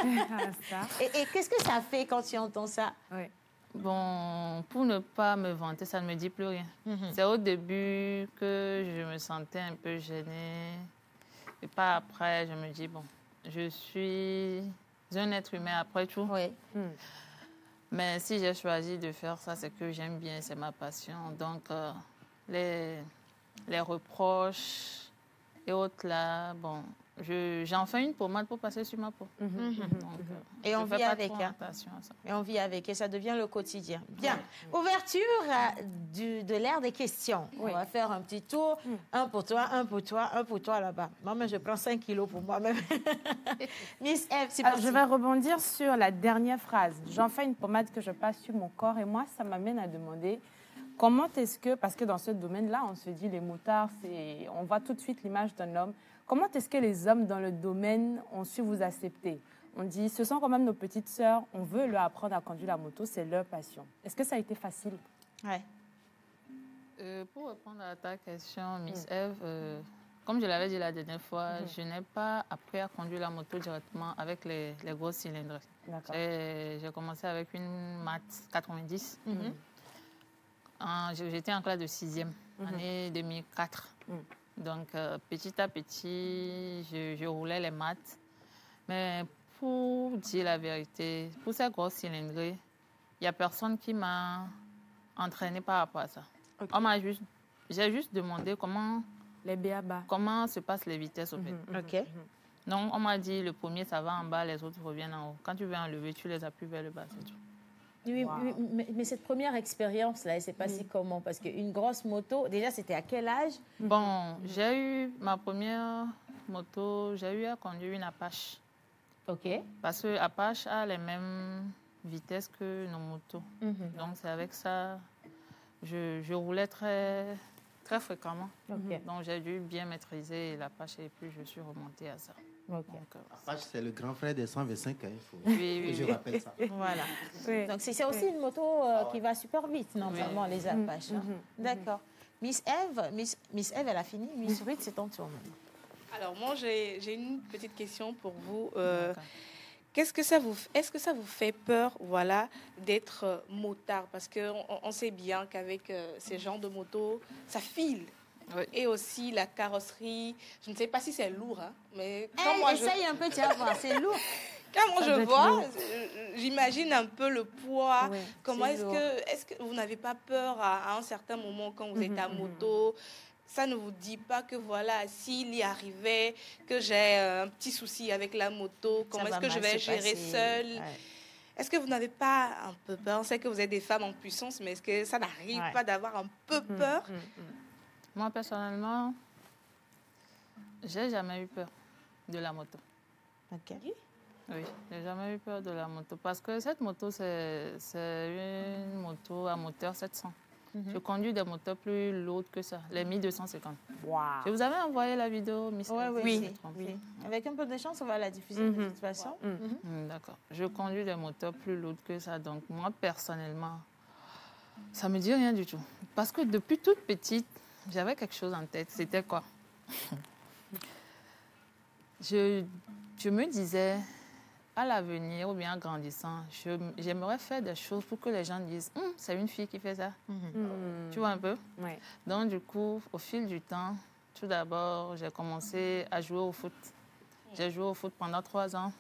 A: Et qu'est-ce que ça fait quand tu entends ça?
M: Oui. Bon, pour ne pas me vanter, ça ne me dit plus rien. C'est au début que je me sentais un peu gênée. Et pas après, je me dis, bon, je suis un être humain après tout.
A: Oui.
M: Mais si j'ai choisi de faire ça, c'est que j'aime bien, c'est ma passion. Donc, les reproches et autres là, bon, j'en fais une pommade pour passer sur ma peau. Donc,
A: et on vit avec.
M: Attention à ça.
A: Et on vit avec, et ça devient le quotidien. Bien. Ouverture de l'ère des questions. On va faire un petit tour. Un pour toi, un pour toi, un pour toi là-bas. Moi-même, je prends 5 kilos pour moi-même. Miss Eve, c'est parti.
G: Je vais rebondir sur la dernière phrase. J'en fais une pommade que je passe sur mon corps, et moi, ça m'amène à demander comment est-ce que, parce que dans ce domaine-là, on se dit les motards, on voit tout de suite l'image d'un homme. Comment est-ce que les hommes dans le domaine ont su vous accepter? On dit, ce sont quand même nos petites sœurs, on veut leur apprendre à conduire la moto, c'est leur passion. Est-ce que ça a été facile?
A: Ouais.
M: Pour répondre à ta question, Miss Eve, comme je l'avais dit la dernière fois, je n'ai pas appris à conduire la moto directement avec les grosses cylindres. J'ai commencé avec une Mat 90. J'étais en classe de 6e, année 2004. Donc, petit à petit, je roulais les maths. Mais pour dire la vérité, pour ces grosses cylindrées, il n'y a personne qui m'a entraîné par rapport à ça. Okay. J'ai juste demandé comment se passent les vitesses au fait. Donc, on m'a dit, le premier, ça va en bas, les autres reviennent en haut. Quand tu veux enlever, tu les appuies vers le bas, c'est tout.
A: Oui, mais cette première expérience-là, elle s'est passée comment? Parce qu'une grosse moto, déjà, c'était à quel âge?
M: Bon, j'ai eu ma première moto, j'ai eu à conduire une Apache.
A: OK.
M: Parce que Apache a les mêmes vitesses que nos motos. Donc, c'est avec ça, je roulais très, très fréquemment. Donc, j'ai dû bien maîtriser l'Apache et puis je suis remontée à ça.
I: Apache, c'est le grand frère des 125, il faut
M: que
I: je rappelle ça.
A: Voilà. Donc, c'est aussi une moto qui va super vite, normalement, les Apaches. D'accord. Miss Eve, elle a fini. Miss Ruth, c'est ton tour.
F: Alors, moi, j'ai une petite question pour vous. Est-ce que ça vous fait peur, voilà, d'être motard? Parce qu'on sait bien qu'avec ces genres de motos, ça file. Et aussi la carrosserie. Je ne sais pas si c'est lourd, hein, mais quand moi
A: essaye un peu, tu vas voir, c'est lourd.
F: Quand moi je vois, j'imagine un peu le poids. Comment est-ce que vous n'avez pas peur à un certain moment quand vous êtes à moto? Ça ne vous dit pas que voilà, s'il y arrivait, que j'ai un petit souci avec la moto, comment est-ce que je vais gérer seule? Est-ce que vous n'avez pas un peu peur? On sait que vous êtes des femmes en puissance, mais est-ce que ça n'arrive pas d'avoir un peu peur?
M: Moi, personnellement, j'ai jamais eu peur de la moto.
A: OK.
M: Oui, j'ai jamais eu peur de la moto. Parce que cette moto, c'est une moto à moteur 700. Je conduis des moteurs plus lourdes que ça, les 1250.
G: Wow.
M: Je vous avais envoyé la vidéo, Miss Eve.
A: Oui. Avec un peu de chance, on va la diffuser de toute façon.
M: D'accord. Je conduis des moteurs plus lourds que ça. Donc, moi, personnellement, ça ne me dit rien du tout. Parce que depuis toute petite, j'avais quelque chose en tête. C'était quoi? Je me disais, à l'avenir ou bien en grandissant, j'aimerais faire des choses pour que les gens disent c'est une fille qui fait ça. Tu vois un peu? Donc, du coup, au fil du temps, tout d'abord, j'ai commencé à jouer au foot. J'ai joué au foot pendant 3 ans.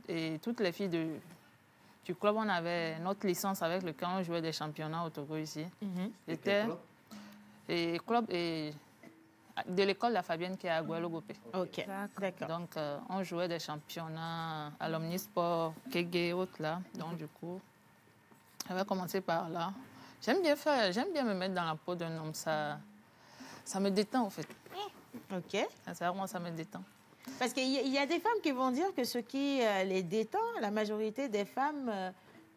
M: Et toutes les filles du club, on avait notre licence avec lequel on jouait des championnats au Togo ici. C'était le club de l'école La Fabienne qui est à Guadeloupe.
A: OK, d'accord.
M: Donc, on jouait des championnats à l'Omnisport, Kégué et autres là. Donc, du coup, Je vais commencer par là. J'aime bien me mettre dans la peau d'un homme. Ça me détend, en fait.
A: OK.
M: Sincèrement, ça me détend.
A: Parce qu'il y a des femmes qui vont dire que ce qui les détend, la majorité des femmes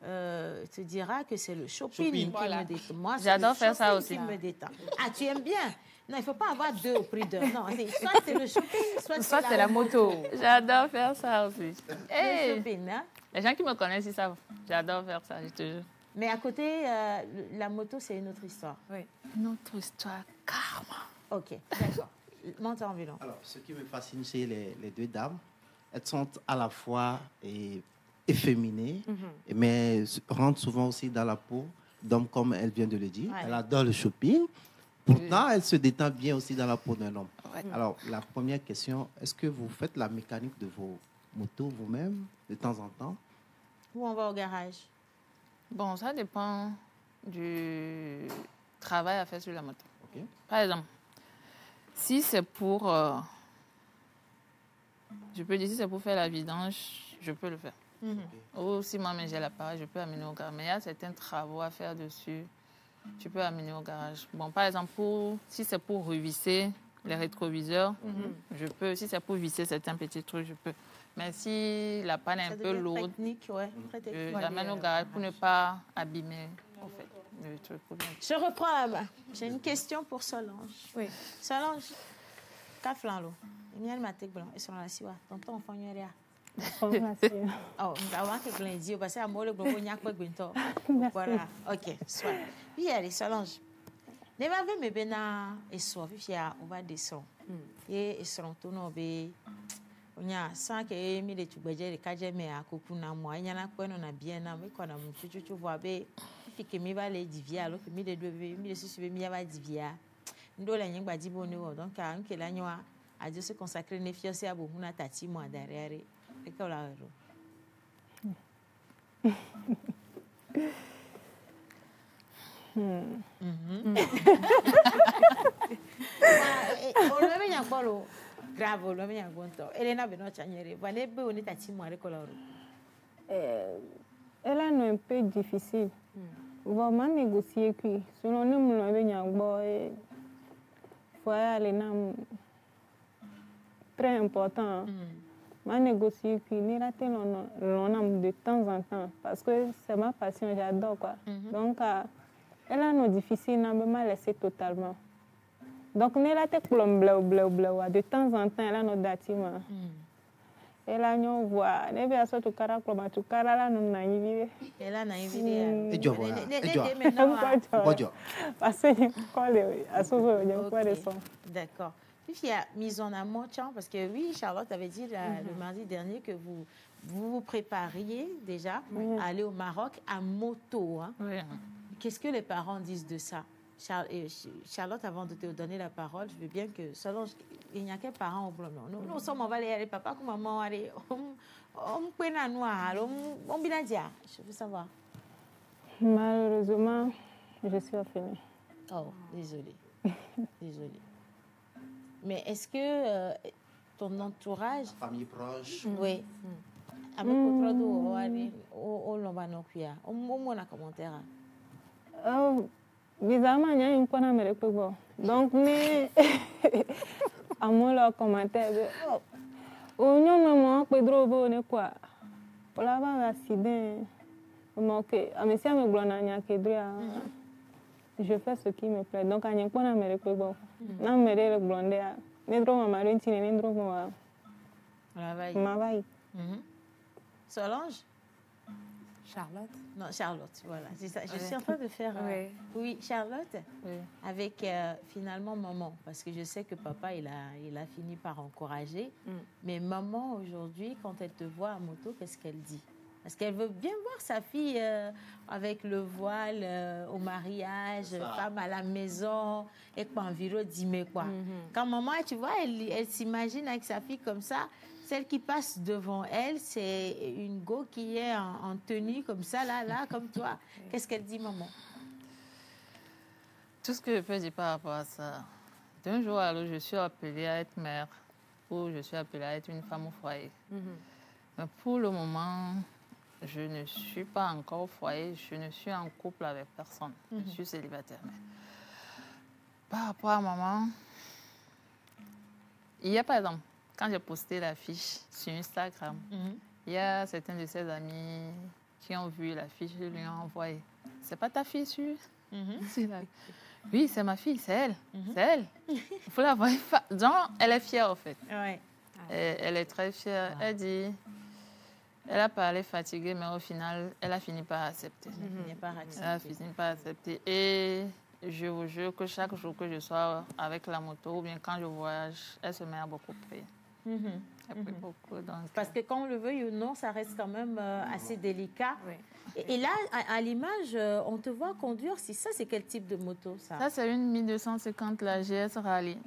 A: te dira que c'est le shopping qui me détend. Moi,
M: j'adore faire ça aussi.
A: Qui me détend. Ah, tu aimes bien? Non, il ne faut pas avoir deux au prix d'un. Non, soit c'est le shopping, soit c'est la moto.
M: J'adore faire ça aussi.
A: Le shopping, hein?
M: Les gens qui me connaissent, ils savent. J'adore faire ça, je te jure.
A: Mais à côté, la moto, c'est une autre histoire.
M: Oui. Une autre histoire, karma.
A: OK, d'accord. Monte en vélo.
I: Alors, ce qui me fascine chez les deux dames, elles sont à la fois efféminées, mais rentrent souvent aussi dans la peau d'hommes, comme elle vient de le dire. Ouais. Elle adore le shopping. Pourtant, elle se détend bien aussi dans la peau d'un homme. Ouais. Alors, la première question, est-ce que vous faites la mécanique de vos motos vous-même, de temps en temps?
A: Ou on va au garage?
M: Bon, ça dépend du travail à faire sur la moto.
I: Okay.
M: Par exemple, si c'est pour... je peux dire, si c'est pour faire la vidange, je peux le faire. Ou si moi-même j'ai l'appareil, je peux amener au garage. Mais il y a certains travaux à faire dessus, tu peux amener au garage. Bon, par exemple, si c'est pour revisser les rétroviseurs, je peux. Si c'est pour visser certains petits trucs, je peux. Mais si la panne est un peu lourde, je l'amène au garage pour ne pas abîmer en fait, le truc.
A: Je reprends là-bas. J'ai une question pour Solange. Oui. Solange, Kaflanlo, il y a le maté blanc et sur la siwa. Tonton, on fait rien. Oh, on va que blanc dit parce que à moi le blanc il y a quoi bientôt. Voilà. OK, soit. Puis allez Solange. Ne va me bena et soit puis on va descendre. Et seront tout no be onya sans que mi le tubeje le kaje me akoku na mo anya na kweno na bien na me kona mu chuchu vo be puis que mi va le divia alors que mi le deux mi le susu be mi va divia ndo la nyingba dibo ne wo donc a nke la nyoa a Dieu se consacrer ne fiose a bo huna tati mo derrière et que la ro o le me nyakolo grave le me nyagonto Elena beno chanyere vane be oni tati mo re koloro
L: elle a un peu difficile vraiment négocier qui selon nous mon be nyagbo faut aller na très important ma négocier qui ni rater l'on de temps en temps parce que c'est ma passion, j'adore quoi. Donc elle a nos difficiles n'a pas laissé totalement. Donc ni rater plomb de temps en temps elle a nos datima. Elle a nous voit ne bien ça tout cara plomb tout cara là nous na yivire.
A: Elle a na yivire.
I: Et jo voilà.
L: Parce que quoi les asoso je quoi les son.
A: D'accord. Puis il y a mise en amont, parce que oui, Charlotte avait dit le mardi dernier que vous vous prépariez déjà à aller au Maroc à moto. Hein. Oui. Qu'est-ce que les parents disent de ça? Charlotte, avant de te donner la parole, je veux bien que Solange, il n'y a qu'un parent au blanc. Nous sommes, on va aller, papa, comme maman, aller, on peut la noire, on bien dire. Je veux savoir.
L: Malheureusement, je suis affinée.
A: Oh, désolée. Désolée. Mais est-ce que ton entourage...
I: La famille proche.
A: Oui. Avec votre dos, au Lombanokuya, au moment de commentaire.
L: Bizarrement, il y a une fois dans bon. Donc, mais à moi, le commentaire, on y a un moment que Pedro ne quoi. Pour l'avoir accident, je fais ce qui me plaît. Donc, il y a un point dans bon. Non, mais le blondé, ne trop ma marine, ne trop ma vaille.
A: Solange?
G: Charlotte?
A: Non, Charlotte, voilà. C'est ça. Je suis en train de faire... oui, Charlotte, avec finalement maman, parce que je sais que papa, il a fini par encourager. Mais maman, aujourd'hui, quand elle te voit à moto, qu'est-ce qu'elle dit? Parce qu'elle veut bien voir sa fille avec le voile au mariage, femme à la maison, et quoi, environ 10 mai, quoi. Quand maman, tu vois, elle s'imagine avec sa fille comme ça. Celle qui passe devant elle, c'est une go qui est en tenue comme ça, là, comme toi. Qu'est-ce qu'elle dit, maman?
M: Tout ce que je peux dire par rapport à ça. D'un jour à l'autre, je suis appelée à être mère ou je suis appelée à être une femme au foyer. Mais pour le moment, je ne suis pas encore au foyer, je ne suis en couple avec personne. Je suis célibataire. Mais par rapport à maman, il y a par exemple, quand j'ai posté la fiche sur Instagram, il y a certains de ses amis qui ont vu la fiche et lui ont envoyé. C'est pas ta fille, Oui, c'est ma fille, c'est elle. C'est elle. Il faut la voir. Genre, elle est fière, en fait.
A: Ouais.
M: Elle est très fière. Elle dit... Elle a parlé fatiguée, mais au final, elle a fini par accepter. Elle a fini par accepter. Et je vous jure que chaque jour que je sois avec la moto, ou bien quand je voyage, elle se met à beaucoup prier. Elle prie beaucoup. Donc...
A: Parce que quand on le veuille ou non, ça reste quand même assez délicat. Oui. Et là, à l'image, on te voit conduire. C'est quel type de moto, ça?
M: Ça, c'est une 1250, la GS Rally.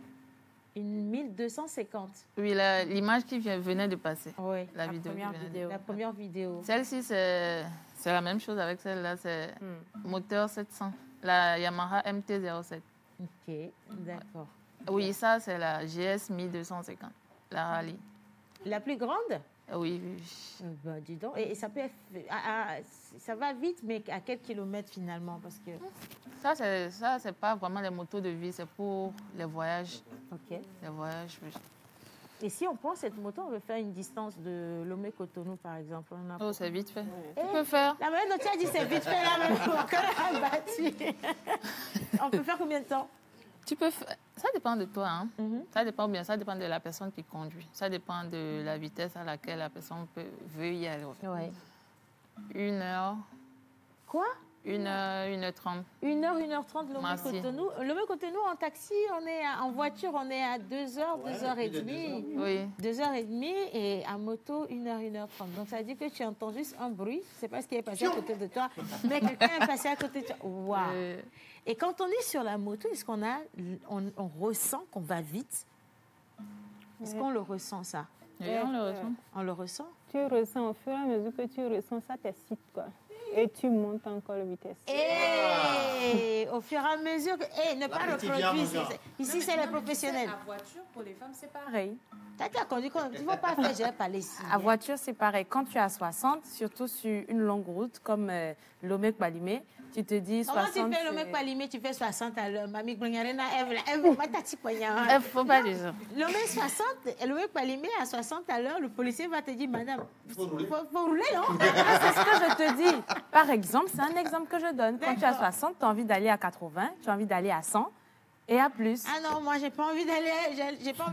A: Une 1250.
M: Oui, l'image qui venait de passer.
A: Oui,
M: la première vidéo.
A: La première vidéo.
M: Celle-ci, c'est la même chose avec celle-là. C'est moteur 700, la Yamaha MT-07.
A: Ok, d'accord.
M: Oui, ça, c'est la GS 1250, la Rally.
A: La plus grande?
M: Oui.
A: Bah, dis donc. Et ça peut ça va vite, mais à quel kilomètre finalement? Parce que...
M: Ça, c'est pas vraiment les motos de vie, c'est pour les voyages.
A: Ok.
M: Les voyages, oui.
A: Et si on prend cette moto, on veut faire une distance de Lomé-Cotonou, par exemple.
M: Oh, c'est vite fait. Tu peux faire.
A: La manière dont tu as dit c'est vite fait, là, même on peut faire combien de temps?
M: Tu peux faire... Ça dépend de toi. Hein. Ça dépend bien. Ça dépend de la personne qui conduit. Ça dépend de la vitesse à laquelle la personne veut y aller.
A: Ouais.
M: 1 heure.
A: Quoi?
M: 1 heure, 1h30.
A: 1 heure, 1h30, Lomé-Cotonou. Lomé-Cotonou, en taxi, en voiture, on est à 2 heures, 2h30.
M: Oui.
A: 2h30 et à moto, 1 heure, 1h30. Donc, ça veut dire que tu entends juste un bruit. Je ne sais pas ce qui est passé à côté de toi, mais quelqu'un est passé à côté de toi. Waouh! Et quand on est sur la moto, est-ce qu'on on ressent qu'on va vite? Est-ce qu'on le ressent, ça?
M: Oui, on le ressent.
A: On le ressent?
L: Tu ressens, au fur et à mesure que tu ressens ça, t'excite, quoi. Et tu montes encore la vitesse.
A: Et au fur et à mesure que... ne pas reproduire. Ici, c'est les professionnels.
G: À voiture, pour les femmes, c'est pareil.
A: Tu as conduit, tu ne vas pas faire, je vais parler ici.
G: À voiture, c'est pareil. Quand tu as 60, surtout sur une longue route comme Lomé-Balimé, tu te dis 60...
A: Comment tu fais Lomé-Balimé, tu fais 60 à l'heure? Mamie Grengarena, elle
M: ne faut pas dire ça.
A: Lomé-Balimé à 60 à l'heure, le policier va te dire, madame, il faut rouler, non?
G: C'est ce que je te dis. Par exemple, c'est un exemple que je donne. Quand tu as 60, tu as envie d'aller à 80, tu as envie d'aller à 100 et à plus.
A: Ah non, moi, j'ai pas envie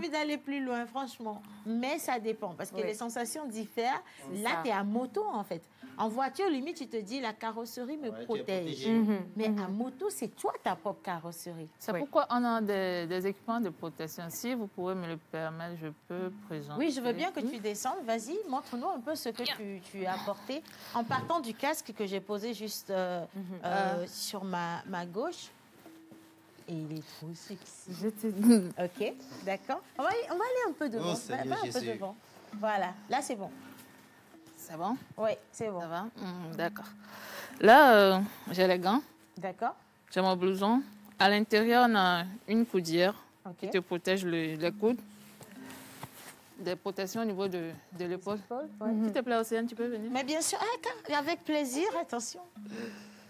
A: d'aller plus loin, franchement. Mais ça dépend, parce que les sensations diffèrent. Là, tu es à moto, en fait. En voiture, limite, tu te dis, la carrosserie me protège. Mais à moto, c'est toi ta propre carrosserie.
M: C'est pourquoi on a des équipements de protection. Si vous pouvez me le permettre, je peux présenter.
A: Oui, je veux bien que tu descendes. Vas-y, montre-nous un peu ce que tu as apporté. En partant du casque que j'ai posé juste sur ma gauche. Et il est trop sexy.
G: Je te dis.
A: OK, d'accord. On va aller un peu devant. Un peu devant. Voilà, là, c'est bon.
M: C'est bon?
A: Oui, c'est bon.
M: Ça va? D'accord. Là, j'ai les gants.
A: D'accord.
M: J'ai mon blouson. À l'intérieur, on a une coudière qui te protège les coudes. Des protections au niveau de l'épaule. S'il te plaît, Océane, tu peux venir?
A: Mais bien sûr, avec plaisir, attention.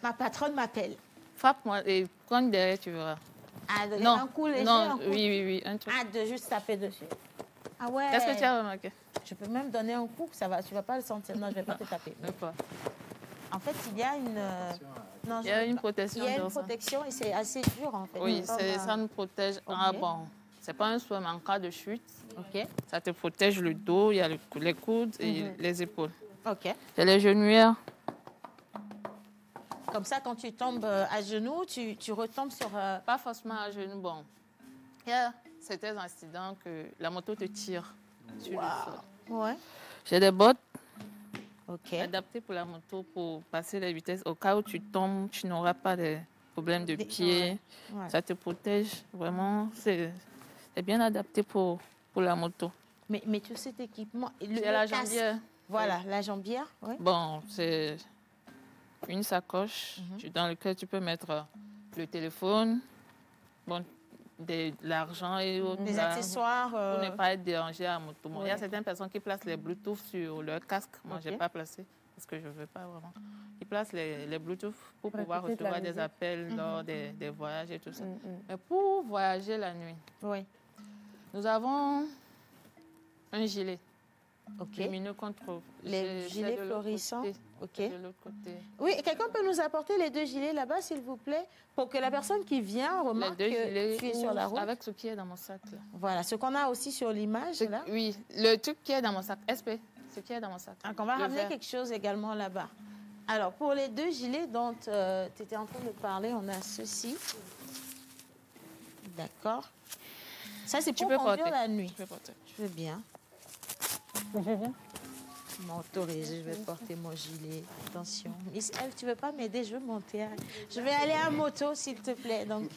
A: Ma patronne m'appelle.
M: Frappe-moi et cogne derrière, tu verras.
A: Ah, non, un coup léger, un coup...
M: Oui, un truc.
A: Ah, de juste taper dessus. Ah ouais.
M: Qu'est-ce que tu as remarqué?
A: Je peux même donner un coup, ça va, tu ne vas pas le sentir. Non, je ne vais pas te taper.
M: D'accord.
A: En fait, il y a une...
M: Non, il y a une protection.
A: Il y a une protection et c'est assez dur, en fait.
M: Oui, ça nous protège. Okay. Ah bon, c'est pas un soin, mais en cas de chute, ça te protège le dos, il y a les coudes et les épaules.
A: OK.
M: C'est les genouillères.
A: Comme ça, quand tu tombes à genoux, tu retombes sur...
M: Pas forcément à genoux, bon. Il y a certains incidents que la moto te tire sur le sol.
A: Ouais.
M: J'ai des bottes adaptées pour la moto pour passer les vitesses. Au cas où tu tombes, tu n'auras pas de problème de pied. Ouais. Ça te protège. Vraiment, c'est bien adapté pour la moto.
A: Mais tout cet équipement...
M: C'est la jambière.
A: Voilà, la jambière. Ouais.
M: Bon, c'est... une sacoche dans laquelle tu peux mettre le téléphone, de l'argent et autres.
A: Des accessoires.
M: Pour ne pas être dérangé à moto. Il y a certaines personnes qui placent les Bluetooth sur leur casque. Moi, je n'ai pas placé. parce que je ne veux pas vraiment. Ils placent les Bluetooth pour pouvoir recevoir des appels lors des voyages et tout ça. Mais pour voyager la nuit, nous avons un gilet. Lumineux contre
A: les gilets florissants.
M: De l'autre côté.
A: Oui, quelqu'un peut nous apporter les 2 gilets là-bas, s'il vous plaît, pour que la personne qui vient remarque que tu es sur la route.
M: Avec ce qui est dans mon sac. Là.
A: Voilà, ce qu'on a aussi sur l'image. là.
M: Oui, le truc qui est dans mon sac. SP, ce qui est dans mon sac.
A: Donc, on va ramener quelque chose également là-bas. Alors, pour les 2 gilets dont tu étais en train de parler, on a ceci. D'accord. Ça, c'est pour conduire la nuit. Je veux bien.
L: Je viens.
A: M'autoriser, je vais porter mon gilet. Attention. Miss Eve, tu veux pas m'aider? Je veux monter. Je vais aller à moto, s'il te plaît. Donc,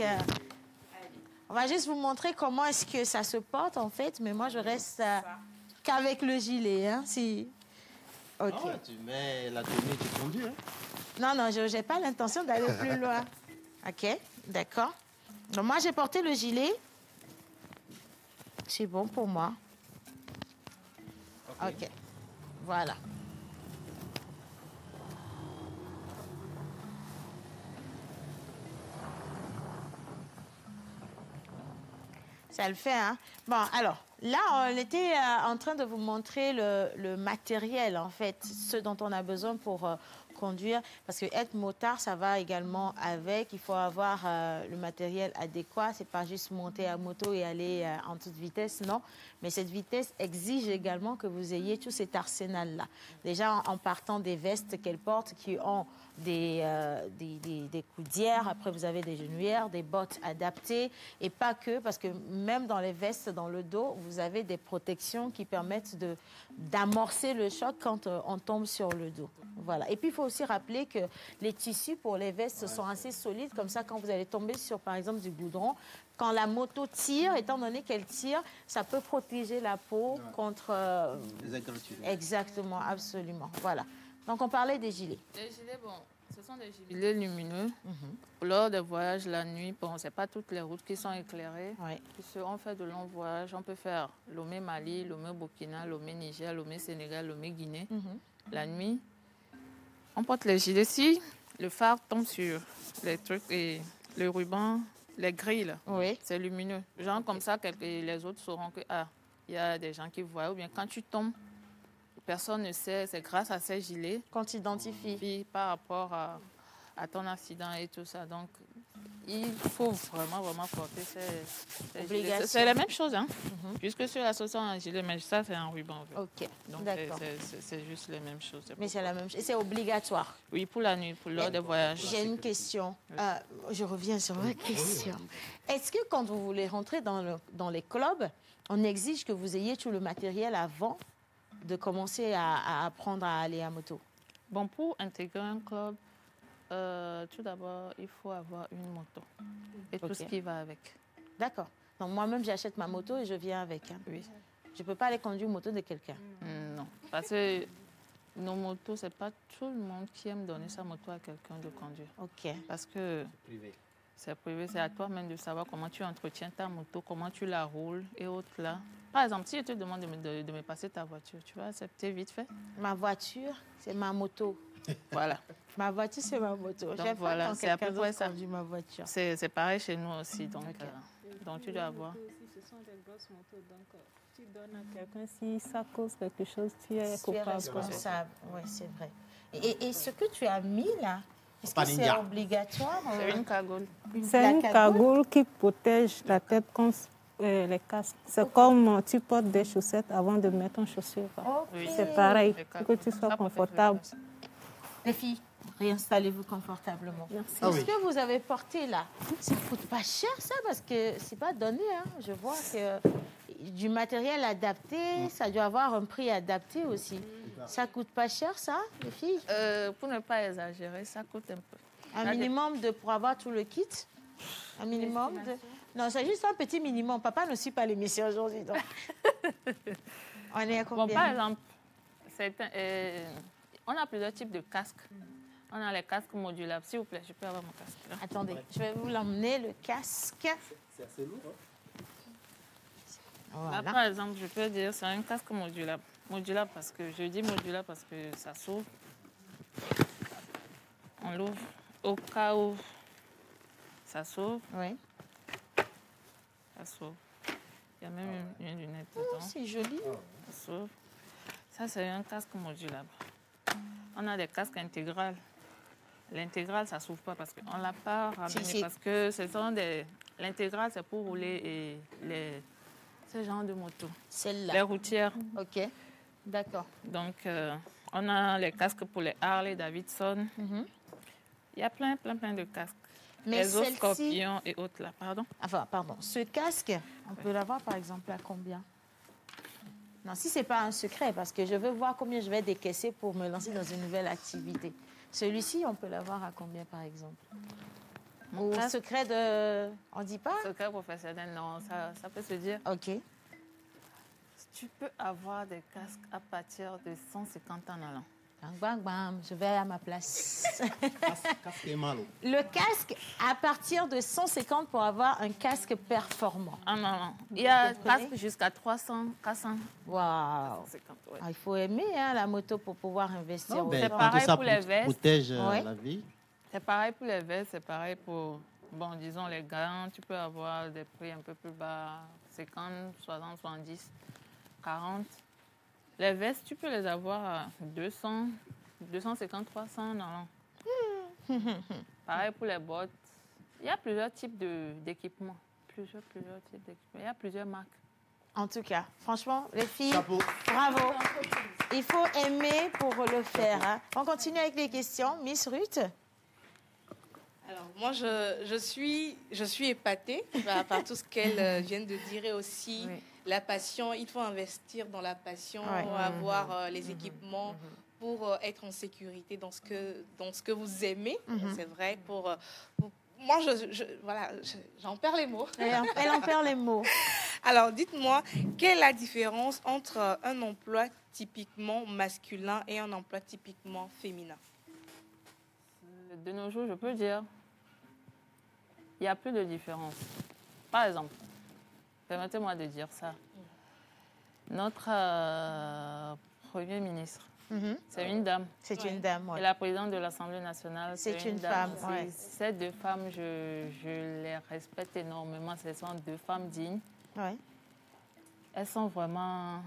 A: on va juste vous montrer comment est-ce que ça se porte, en fait. Mais moi, je reste qu'avec le gilet. Hein, si... OK.
I: Ah ouais, tu mets la tenue du conduit. Hein?
A: Non, non, je n'ai pas l'intention d'aller plus loin. OK, d'accord. Donc, moi, j'ai porté le gilet. C'est bon pour moi. OK. Voilà. Ça le fait, hein? Bon, alors, là, on était en train de vous montrer le matériel, en fait, ce dont on a besoin pour conduire. Parce que être motard, ça va également avec. Il faut avoir le matériel adéquat. C'est pas juste monter à moto et aller en toute vitesse, non. Mais cette vitesse exige également que vous ayez tout cet arsenal-là. Déjà, en partant des vestes qu'elle porte qui ont des coudières. Après, vous avez des genouillères, des bottes adaptées. Et pas que, parce que même dans les vestes, dans le dos, vous avez des protections qui permettent d'amorcer le choc quand on tombe sur le dos. Voilà. Et puis, il faut aussi rappeler que les tissus pour les vestes sont assez solides. Comme ça, quand vous allez tomber sur, par exemple, du goudron, quand la moto tire, étant donné qu'elle tire, ça peut protéger la peau contre...
I: Les ingratitudes.
A: Exactement, absolument. Voilà. Donc, on parlait des gilets.
M: Les gilets, bon, ce sont des gilets lumineux. Lors des voyages la nuit, bon, ce n'est pas toutes les routes qui sont éclairées. Puisque on fait de longs voyages. On peut faire Lomé-Mali, Lomé-Burkina, Lomé-Niger, Lomé-Sénégal, Lomé-Guinée. La nuit, on porte les gilets. Si le phare tombe sur les trucs et le ruban, les grilles, c'est lumineux. Genre comme ça, les autres sauront que il y a des gens qui voient. Ou bien quand tu tombes, personne ne sait, c'est grâce à ces gilets
A: qu'on t'identifie
M: par rapport à ton accident et tout ça. Donc, il faut vraiment porter ces gilets. C'est la même chose, hein? Puisque sur la sauce, un gilet, mais ça, c'est un ruban.
A: OK,
M: donc, c'est juste les mêmes choses.
A: Mais c'est la même chose. Et c'est obligatoire?
M: Oui, pour la nuit, pour lors des voyages.
A: J'ai une question. Je reviens sur ma question. Est-ce que quand vous voulez rentrer dans les clubs, on exige que vous ayez tout le matériel avant de commencer à apprendre à aller à moto?
M: Bon, pour intégrer un club, tout d'abord, il faut avoir une moto et tout ce qui va avec.
A: D'accord. Donc, moi-même, j'achète ma moto et je viens avec. Hein.
M: Oui.
A: Je ne peux pas aller conduire une moto de quelqu'un.
M: Non, parce que nos motos, ce n'est pas tout le monde qui aime donner sa moto à quelqu'un de conduire.
A: OK.
M: Parce que c'est privé, c'est à toi-même de savoir comment tu entretiens ta moto, comment tu la roules et autres là. Par exemple, si je te demande de me passer ta voiture, tu vas accepter vite fait?
A: Ma voiture, c'est ma moto.
M: Voilà.
A: Ma voiture, c'est ma moto.
M: Donc voilà, c'est à peu près ça.
A: Ma voiture.
M: C'est pareil chez nous aussi. Donc, donc tu dois avoir.
L: Ce sont des grosses motos. Donc, tu donnes à quelqu'un, si ça cause quelque chose, tu es
A: responsable. Oui, c'est vrai. Et ce que tu as mis là, est-ce que c'est obligatoire?
M: C'est une cagoule.
L: C'est une cagoule qui protège la tête contre les casques. C'est comme tu portes des chaussettes avant de mettre en chaussure.
A: Oui.
L: C'est pareil, pour que tu sois confortable.
A: Les filles, réinstallez-vous confortablement.
L: Merci.
A: Ce que vous avez porté là, ça ne coûte pas cher ça, parce que c'est pas donné. Hein. Je vois que du matériel adapté, ça doit avoir un prix adapté aussi. Ça coûte pas cher ça, les filles?
M: Pour ne pas exagérer, ça coûte un peu.
A: Un minimum pour avoir tout le kit? Un minimum de... Non, c'est juste un petit minimum. Papa ne suit pas l'émission aujourd'hui. Donc... On est à combien?
M: Bon, par exemple, on a plusieurs types de casques. On a les casques modulables. S'il vous plaît, je peux avoir mon casque là?
A: Attendez, je vais vous l'emmener, le casque.
K: C'est assez lourd, hein?
A: Voilà.
M: Là, par exemple, je peux dire c'est un casque modulable. Modulable parce que je dis modulable parce que ça s'ouvre. On l'ouvre au cas où ça s'ouvre.
A: Oui.
M: Ça s'ouvre. Il y a même une lunette dedans.
A: C'est joli.
M: Ça s'ouvre. Ça, c'est un casque modulable. On a des casques intégrales. L'intégral, ça ne s'ouvre pas parce qu'on ne l'a pas ramené. Parce que ce sont des... L'intégral, c'est pour rouler ce genre de moto.
A: Celle-là.
M: Les routières.
A: OK. D'accord.
M: Donc, on a les casques pour les Harley Davidson. Il y a plein de casques.
A: Mais
M: les autres Scorpions et autres là. Pardon?
A: Enfin, pardon. Ce casque, on peut l'avoir par exemple à combien? Non, si ce n'est pas un secret, parce que je veux voir combien je vais décaisser pour me lancer dans une nouvelle activité. Celui-ci, on peut l'avoir à combien par exemple? Ou secret de... On ne dit pas?
M: Secret professionnel, non. Ça peut se dire.
A: OK.
M: Tu peux avoir des casques à partir de 150 ans en allant.
A: Bang, bang, bang, je vais à ma place.
I: Casque est malo.
A: Le casque, à partir de 150 pour avoir un casque performant.
M: Ah non. Il y a casque jusqu'à 300, 400.
A: Waouh.
M: Ouais.
A: Il faut aimer la moto pour pouvoir investir.
M: C'est pareil pour les vestes.
I: Protège la vie.
M: C'est pareil pour les vestes, c'est pareil pour, bon, disons, les gants. Tu peux avoir des prix un peu plus bas, 50, 60, 70, 40. Les vestes, tu peux les avoir à 200, 250, 300, non. Pareil pour les bottes. Il y a plusieurs types d'équipements. Plusieurs types d'équipements. Il y a plusieurs marques.
A: En tout cas, franchement, les filles,
I: chapeau.
A: Bravo. Il faut aimer pour le faire. Hein. On continue avec les questions. Miss Ruth?
F: Alors, moi, je suis épatée par tout ce qu'elle vient de dire et aussi la passion. Il faut investir dans la passion, avoir les équipements pour être en sécurité dans ce que vous aimez. C'est vrai, moi, voilà, j'en perds les mots.
A: Elle en perd les mots.
F: Alors, dites-moi, quelle est la différence entre un emploi typiquement masculin et un emploi typiquement féminin?
M: De nos jours, je peux dire, il n'y a plus de différence. Par exemple, permettez-moi de dire ça. Notre Premier ministre, c'est une dame.
A: C'est une dame, oui.
M: Et la présidente de l'Assemblée nationale,
A: c'est une
M: dame.
A: femme. Ouais.
M: Ces deux femmes, je les respecte énormément. Ce sont deux femmes dignes.
A: Ouais.
M: Elles sont vraiment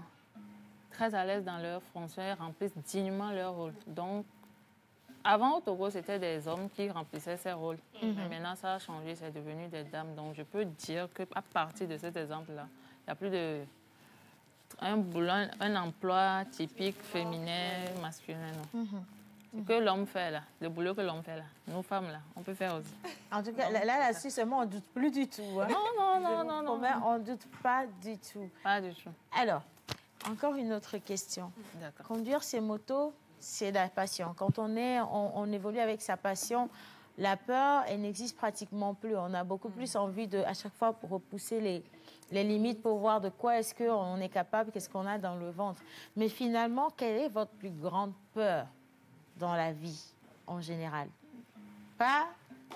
M: très à l'aise dans leur fonction. Elles remplissent dignement leur rôle. Donc, avant, au Togo, c'était des hommes qui remplissaient ces rôles. Mais maintenant, ça a changé. C'est devenu des dames. Donc, je peux dire qu'à partir de cet exemple-là, il n'y a plus de... Un emploi typique féminin, masculin, non. Ce que l'homme fait là, le boulot que l'homme fait là, nous femmes là, on peut faire aussi.
A: En tout cas, là-dessus, seulement, on ne doute plus du tout. Hein.
M: Non.
A: On ne doute pas du tout.
M: Pas du tout.
A: Alors, encore une autre question. Conduire ces motos, c'est la passion. Quand on évolue avec sa passion, la peur, elle n'existe pratiquement plus. On a beaucoup plus envie de, à chaque fois, pour repousser les limites pour voir de quoi est-ce qu'on est capable, qu'est-ce qu'on a dans le ventre. Mais finalement, quelle est votre plus grande peur dans la vie en général? Pas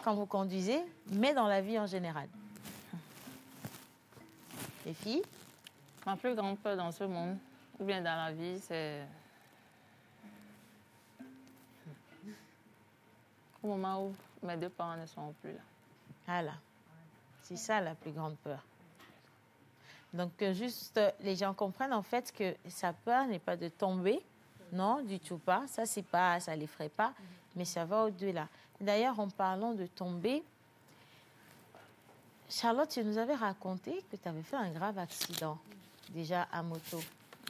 A: quand vous conduisez, mais dans la vie en général. Les filles?
M: Ma plus grande peur dans ce monde, ou bien dans la vie, c'est... au moment où mes deux parents ne sont plus là.
A: Voilà. C'est ça la plus grande peur. Donc, juste, les gens comprennent en fait que sa peur n'est pas de tomber. Non, du tout pas. Ça, c'est pas, ça ne l'effraie pas. Mais ça va au-delà. D'ailleurs, en parlant de tomber, Charlotte, tu nous avais raconté que tu avais fait un grave accident, déjà à moto.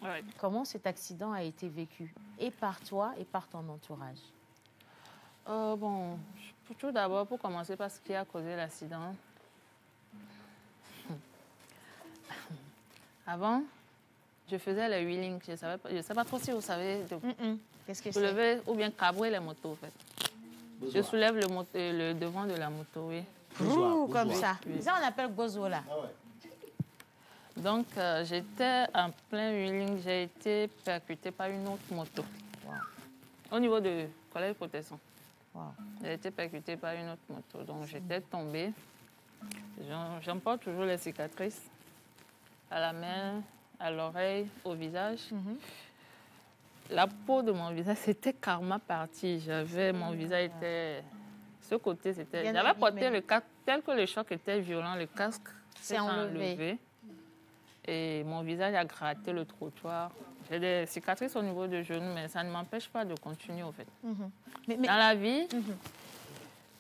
M: Ouais.
A: Comment cet accident a été vécu, et par toi et par ton entourage?
M: Bon, tout d'abord, pour commencer, par ce qui a causé l'accident. Avant, je faisais les wheelings. Je ne sais pas trop si vous savez.
A: Qu'est-ce que
M: c'est? Ou bien cabrer les motos, en fait. Je soulève le devant de la moto, oui.
A: Comme ça. Oui. Ça, on appelle gozo, là.
M: Ah ouais. Donc, j'étais en plein wheeling. J'ai été percutée par une autre moto. Wow. Au niveau de collège protection. Wow. J'ai été percutée par une autre moto. Donc, j'étais tombée. J'en porte toujours les cicatrices. À la main, à l'oreille, au visage. la peau de mon visage, c'était carrément parti. Mon visage était... Ce côté, c'était... J'avais porté le casque, tel que le choc était violent, le casque s'est enlevé. Et mon visage a gratté le trottoir. J'ai des cicatrices au niveau du genou, mais ça ne m'empêche pas de continuer, au fait. Dans la vie,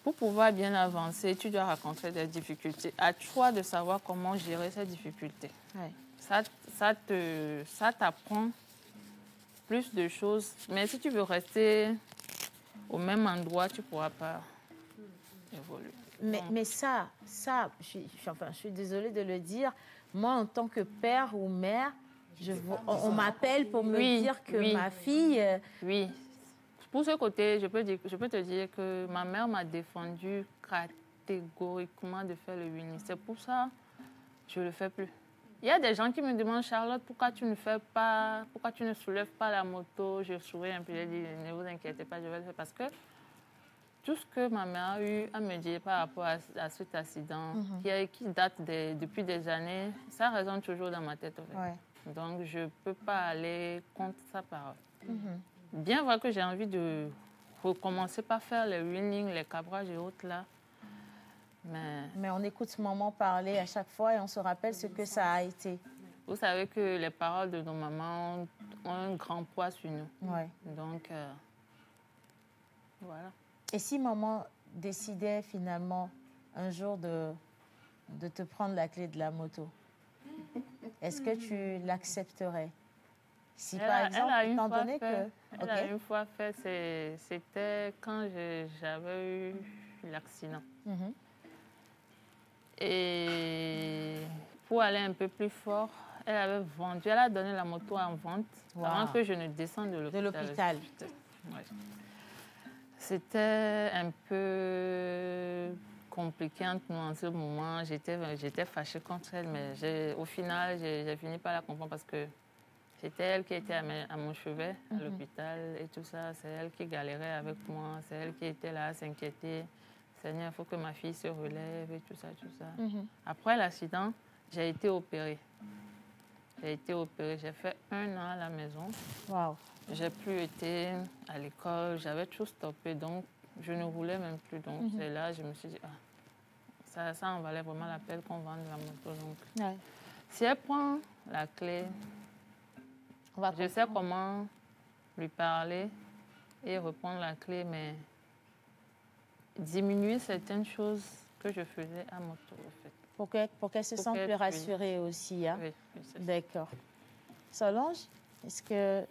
M: pour pouvoir bien avancer, tu dois rencontrer des difficultés. À toi de savoir comment gérer ces difficultés. Ouais. Ça t'apprend plus de choses. Mais si tu veux rester au même endroit, tu ne pourras pas évoluer.
A: Mais ça je suis désolée de le dire, moi, en tant que père ou mère, on m'appelle pour me dire que ma fille...
M: Oui. Pour ce côté, je peux te dire que ma mère m'a défendu catégoriquement de faire le wheeling. C'est pour ça que je ne le fais plus. Il y a des gens qui me demandent, Charlotte, pourquoi tu ne soulèves pas la moto? Je souris un peu, je dis, ne vous inquiétez pas, je vais le faire parce que tout ce que ma mère a eu à me dire par rapport à cet accident, qui date depuis des années, ça résonne toujours dans ma tête. En fait. Ouais. Donc, je ne peux pas aller contre sa parole. Bien vrai que j'ai envie de recommencer par faire les wheelings, les cabrages et autres là.
A: Mais on écoute maman parler à chaque fois et on se rappelle ce que ça a été.
M: Vous savez que les paroles de nos mamans ont un grand poids sur nous.
A: Ouais.
M: Donc, voilà.
A: Et si maman décidait finalement un jour de te prendre la clé de la moto, est-ce que tu l'accepterais? Si par exemple, étant donné que...
M: Elle a une fois fait, c'était quand j'avais eu l'accident. Et pour aller un peu plus fort, elle a donné la moto en vente avant que je ne descende de l'hôpital. Ouais. C'était un peu compliqué entre nous en ce moment. J'étais fâchée contre elle, mais au final, j'ai fini par la comprendre parce que c'était elle qui était à mon chevet à l'hôpital et tout ça. C'est elle qui galérait avec moi. C'est elle qui était là à s'inquiéter. Seigneur, il faut que ma fille se relève et tout ça, tout ça. Après l'accident, j'ai été opérée. J'ai fait 1 an à la maison.
A: Wow.
M: J'ai plus été à l'école, j'avais tout stoppé, donc je ne roulais même plus. Donc c'est là, je me suis dit, ça en valait vraiment la peine qu'on vende la moto. Donc, si elle prend la clé, je sais comment lui parler et reprendre la clé, mais diminuer certaines choses que je faisais à moto, en fait.
A: Pour qu'elle se sente plus rassurée aussi. Hein?
M: Oui,
A: d'accord. Solange, est-ce que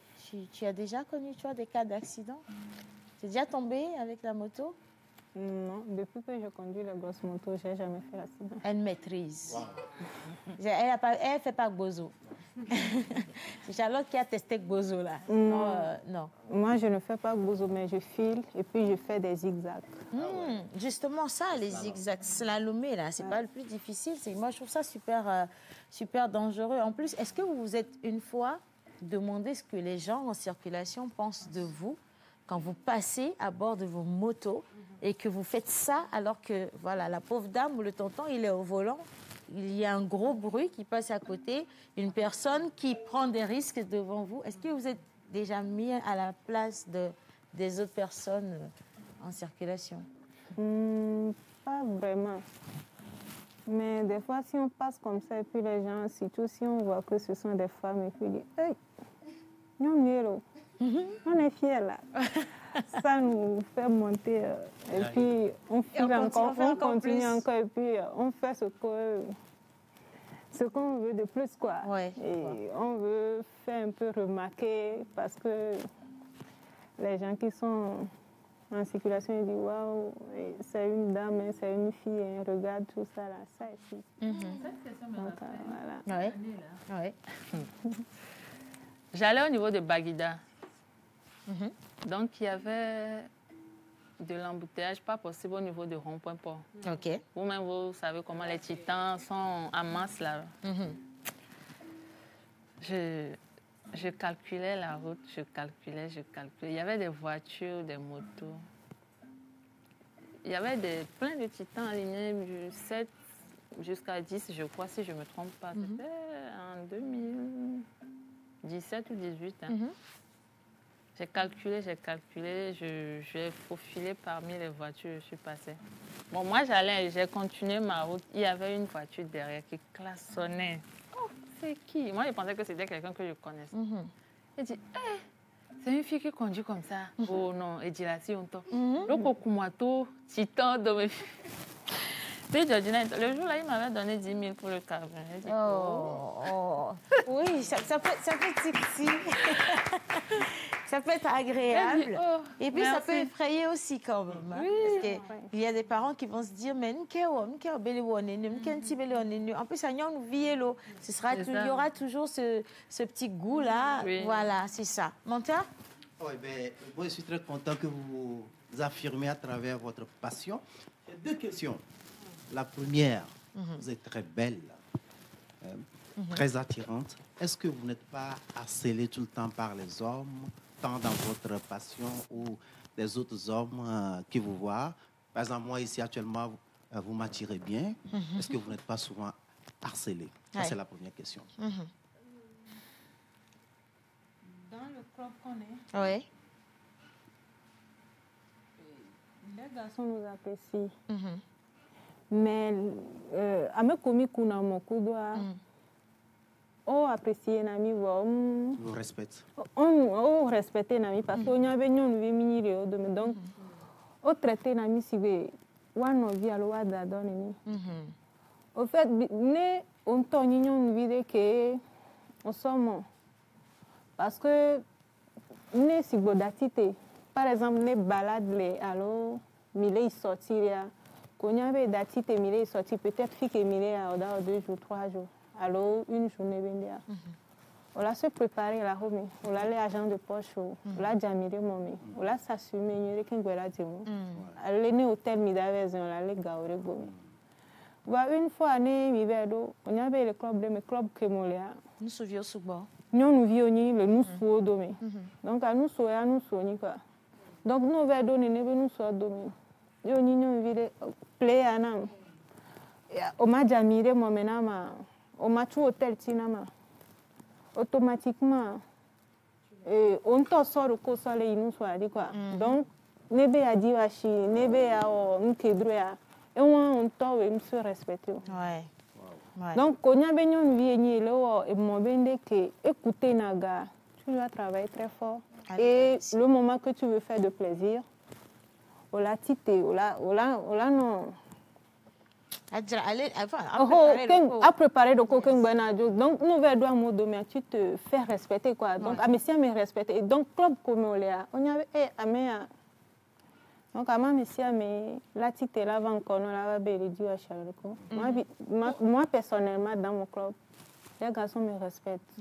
A: tu as déjà connu, des cas d'accident? Tu es déjà tombée avec la moto?
L: Non, depuis que je conduis la grosse moto, je n'ai jamais fait l'accident.
A: Elle maîtrise. Wow. Elle ne fait pas Bozo. C'est Charlotte qui a testé Bozo, là. Non.
L: Moi, je ne fais pas Bozo, mais je file et puis je fais des zigzags.
A: Justement, ça, les zigzags, slalomer, là, c'est pas le plus difficile. Moi, je trouve ça super dangereux. En plus, est-ce que vous vous êtes une fois demandé ce que les gens en circulation pensent de vous quand vous passez à bord de vos motos et que vous faites ça alors que, voilà, la pauvre dame ou le tonton, il est au volant, il y a un gros bruit qui passe à côté, une personne qui prend des risques devant vous. Est-ce que vous êtes déjà mis à la place des autres personnes en circulation?
L: Pas vraiment. Mais des fois, si on passe comme ça, et puis les gens, surtout si on voit que ce sont des femmes, et puis ils disent « Hey, on est fiers là ». Ça nous fait monter. Et puis, on file encore, on continue encore, et puis on fait ce qu'on veut de plus, quoi.
A: Ouais,
L: et on veut faire un peu remarquer parce que les gens qui sont en circulation, ils disent waouh, c'est une dame, c'est une fille, regarde tout ça là, ça ici.
M: Donc,
L: voilà.
A: Ouais.
M: J'allais au niveau de Baguida. Donc, il y avait de l'embouteillage pas possible au niveau de Rond-Point Port.
A: OK.
M: Vous-même, vous savez comment les titans sont en masse là. Je calculais la route, je calculais. Il y avait des voitures, des motos. Il y avait plein de titans alignés, 7 jusqu'à 10, je crois, si je ne me trompe pas. C'était en 2017 ou 2018. J'ai calculé, j'ai faufilé parmi les voitures, je suis passée. Bon, moi, j'ai continué ma route. Il y avait une voiture derrière qui klaxonnait. Oh, c'est qui? Moi, je pensais que c'était quelqu'un que je connaissais. J'ai dit, c'est une fille qui conduit comme ça. Oh non, et dit là, si on t'a. Le Kokumato, titan de mes filles. Puis, le jour-là, il m'avait donné 10 000 pour le carburant. Dit,
A: Oui, ça peut ça peut être agréable. Et puis, ça peut effrayer aussi quand même. Hein, parce qu'il y a des parents qui vont se dire, mais en plus, il y aura toujours ce petit goût-là. Voilà, c'est ça. Monta?
I: Oui, ben, moi, je suis très content que vous affirmez à travers votre passion. J'ai deux questions. La première, vous êtes très belle, très attirante. Est-ce que vous n'êtes pas harcelée tout le temps par les hommes, tant dans votre passion ou les autres hommes qui vous voient? Par exemple, moi, ici, actuellement, vous m'attirez bien. Est-ce que vous n'êtes pas souvent harcelée? Ça, c'est la première question.
L: Dans le club qu'on est, les garçons nous apprécient. Mais à me commis qu'on a mon coup doigt, on apprécie nami on
I: respecte.
L: On respecte nami parce qu'on y avait nous venu donc on traite nami si we one vie à l'ouest d'adonner. Au fait, ne on tourne nous vide que on sommes parce que ne si godatite par exemple les balades les alors mille sortir quand il y avait datite mille sortir peut-être que mille à 2 jours 3 jours alors une journée venir on l'a se préparer la robe on l'a les agents de poche on l'a jamire momé on l'a s'assumer ni que ngwela dimo aller ne hôtel midavez on l'a les gaure gomi bah une fois né mi vedo on y avait le club que molia
A: nous souvions souvent
L: nous vioni le nous so domé donc à nous so ni quoi donc nous vedo ne nous so domé yo ni vide play anam o ma jamire momena ma o ma tu hôtel tinama automatiquement on te sort ko sale nous so adi quoi donc nebe a dit washi nebe a o nkedroya et on te we se respecter donc quand y a besoin vieni le et mo bende que écouter naga tu dois travailler très fort et le moment que tu veux faire de plaisir ola tite ola non à préparer de coquin donc nous verrons mon domaine tu te fais respecter quoi donc à monsieur me respecter donc club comme on y avait donc à monsieur me la tite là va encore on la va bélir du achalco moi personnellement dans mon club les garçons me respectent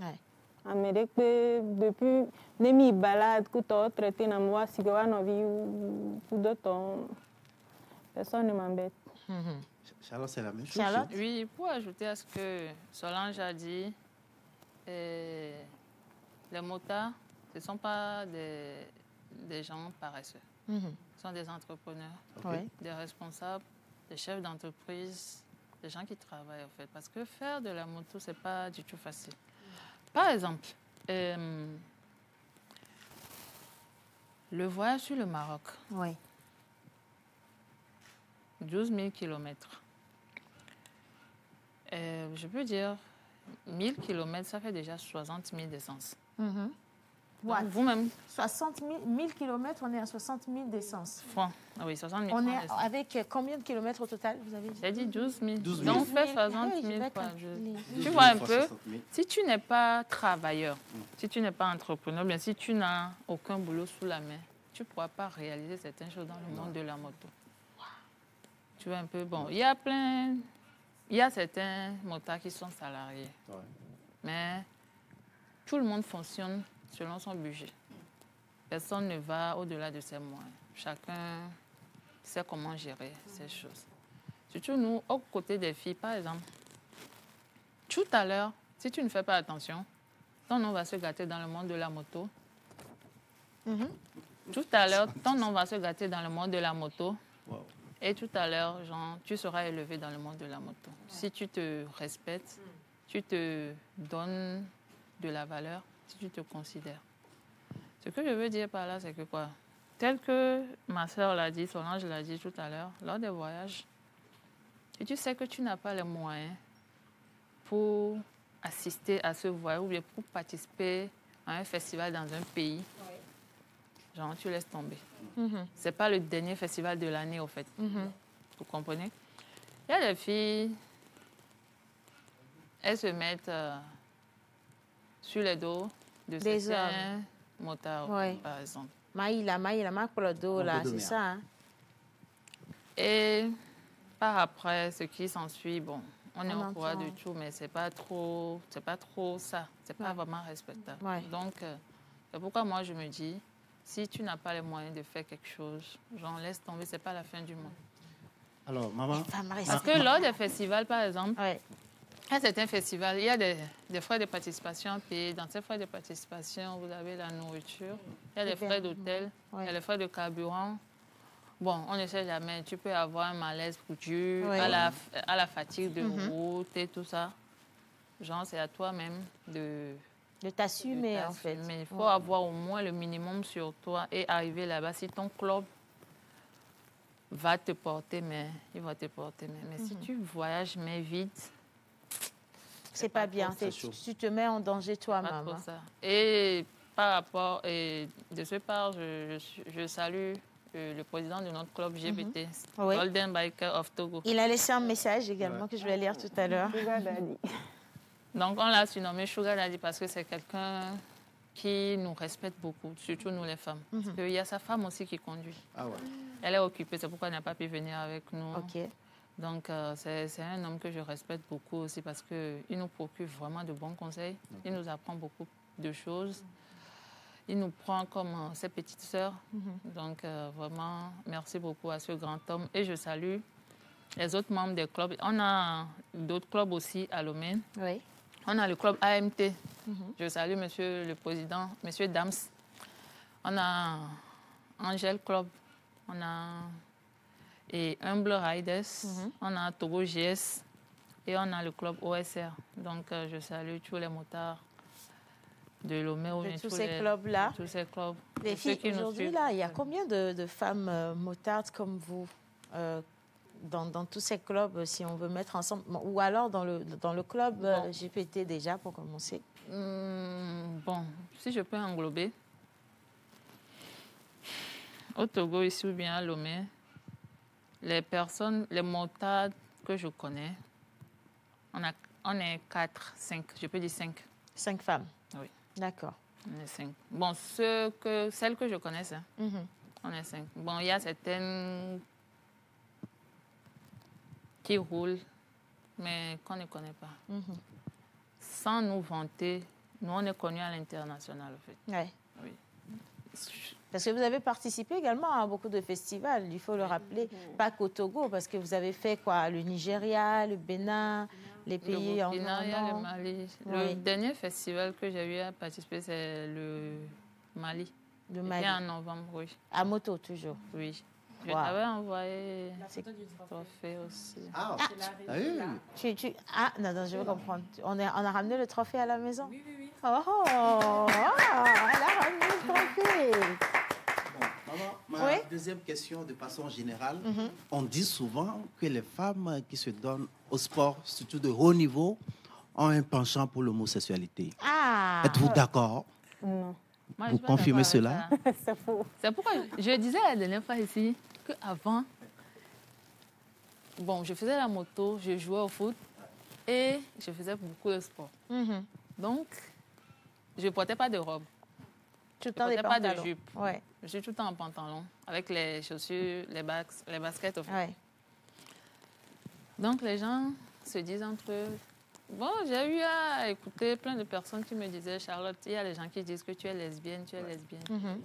L: Amérique depuis les balades que tu as traité dans moi si tu as envie ou d'autres personne ne m'embête.
I: Charlotte, c'est la même chose.
M: Charlotte? Oui, pour ajouter à ce que Solange a dit, les motards, ce ne sont pas des gens paresseux. Ce sont des entrepreneurs, des responsables, des chefs d'entreprise, des gens qui travaillent en fait. Parce que faire de la moto, ce n'est pas du tout facile. Par exemple, le voyage sur le Maroc. 12 000 kilomètres. Je peux dire, 1000 kilomètres, ça fait déjà 60 000 d'essence. Vous-même
A: 60 000 kilomètres, on est à 60 000 d'essence.
M: Francs, oui, 60 000
A: francs. On est avec combien de kilomètres au total, vous avez dit?
M: J'ai dit 12 000. Donc, fait 60 000. Tu vois un peu, si tu n'es pas travailleur, si tu n'es pas entrepreneur, bien si tu n'as aucun boulot sous la main, tu ne pourras pas réaliser certaines choses dans le monde de la moto. Tu vois un peu, bon, il y a certains motards qui sont salariés. Mais tout le monde fonctionne selon son budget. Personne ne va au-delà de ses moyens. Chacun sait comment gérer ces choses. Surtout nous, aux côtés des filles, par exemple. Tout à l'heure, si tu ne fais pas attention, ton nom va se gâter dans le monde de la moto. Tout à l'heure, ton nom va se gâter dans le monde de la moto. Et tout à l'heure, tu seras élevé dans le monde de la moto. Si tu te respectes, tu te donnes de la valeur, si tu te considères. Ce que je veux dire par là, c'est que quoi? Tel que ma soeur l'a dit, Solange l'a dit tout à l'heure, lors des voyages, et tu sais que tu n'as pas les moyens pour assister à ce voyage ou bien pour participer à un festival dans un pays, genre tu laisses tomber. C'est pas le dernier festival de l'année, au fait. Vous comprenez? Il y a des filles, elles se mettent sur les dos de certains motards, par exemple.
A: Maïla, Macrodo, là, c'est ça. Hein?
M: Et par après, ce qui s'ensuit, bon, on est au courant de tout, mais c'est pas trop ça. C'est pas vraiment respectable. Donc, c'est pourquoi moi, je me dis, si tu n'as pas les moyens de faire quelque chose, genre, laisse tomber, c'est pas la fin du monde.
I: Alors, maman...
M: Parce que lors des festivals, par exemple, à certains festivals, il y a des frais de participation payés. Dans ces frais de participation, vous avez la nourriture, il y a les frais d'hôtel, il y a les frais de carburant. Bon, on ne sait jamais. Tu peux avoir un malaise foutu, à la fatigue de route et tout ça. Genre, c'est à toi-même de
A: t'assumer, en fait.
M: Mais il faut avoir au moins le minimum sur toi et arriver là-bas. Si ton club va te porter, mais il va te porter. Mais si tu voyages, mais vite...
A: C'est pas bien. Tu te mets en danger toi-même.
M: Et par rapport, de ce part, je salue le président de notre club GBT, Golden Biker of Togo.
A: Il a laissé un message également que je vais lire tout à l'heure.
M: Donc, on l'a surnommé Sugar Daddy parce que c'est quelqu'un qui nous respecte beaucoup, surtout nous les femmes. Parce qu'il y a sa femme aussi qui conduit. Elle est occupée, c'est pourquoi elle n'a pas pu venir avec nous. Donc, c'est un homme que je respecte beaucoup aussi parce qu'il nous procure vraiment de bons conseils. Il nous apprend beaucoup de choses. Il nous prend comme ses petites sœurs. Donc, vraiment, merci beaucoup à ce grand homme. Et je salue les autres membres des clubs. On a d'autres clubs aussi à Lomé. On a le club AMT. Je salue monsieur le président, monsieur Dams. On a Angel Club. On a... et Humble Riders, on a Togo GS et on a le club OSR. Donc, je salue tous les motards de Lomé.
A: De tous ces clubs-là.
M: Tous ces clubs.
A: Les filles, aujourd'hui, là, il y a combien de femmes motardes comme vous dans tous ces clubs, si on veut mettre ensemble, ou alors dans le club GPT déjà, pour commencer?
M: Bon, si je peux englober, au Togo, ici ou bien à Lomé, les personnes, les motards que je connais, on est 4, 5, je peux dire 5.
A: 5 femmes?
M: Oui.
A: D'accord.
M: On est 5. Bon, celles que je connais, on est 5. Bon, il y a certaines qui roulent, mais qu'on ne connaît pas. Sans nous vanter, nous, on est connus à l'international, en fait. Oui.
A: Parce que vous avez participé également à beaucoup de festivals, il faut le rappeler, pas qu'au Togo, parce que vous avez fait quoi? Le Nigeria, le Bénin, les pays en
M: le Mali. Le dernier festival que j'ai eu à participer, c'est le Mali.
A: Le Mali.
M: C'était en novembre, oui.
A: À moto, toujours?
M: Oui. Je t'avais envoyé le trophée aussi.
A: Non, je veux comprendre. On a ramené le trophée à la maison? Oui. Oh, elle a ramené le trophée.
I: Ma deuxième question, de façon générale, on dit souvent que les femmes qui se donnent au sport, surtout de haut niveau, ont un penchant pour l'homosexualité. Êtes-vous d'accord?
L: Non.
I: Vous confirmez cela?
L: C'est faux.
M: C'est pourquoi je disais la dernière fois ici qu'avant, bon, je faisais la moto, je jouais au foot et je faisais beaucoup de sport. Donc, je ne portais pas de robe.
A: Tout le temps des
M: pantalons. Pas de jupe.
A: Ouais.
M: Je suis tout le temps en pantalon, avec les chaussures, les baskets. Au fait.
A: Ouais.
M: Donc, les gens se disent entre eux... Bon, j'ai eu à écouter plein de personnes qui me disaient, Charlotte, il y a des gens qui disent que tu es lesbienne, tu es lesbienne.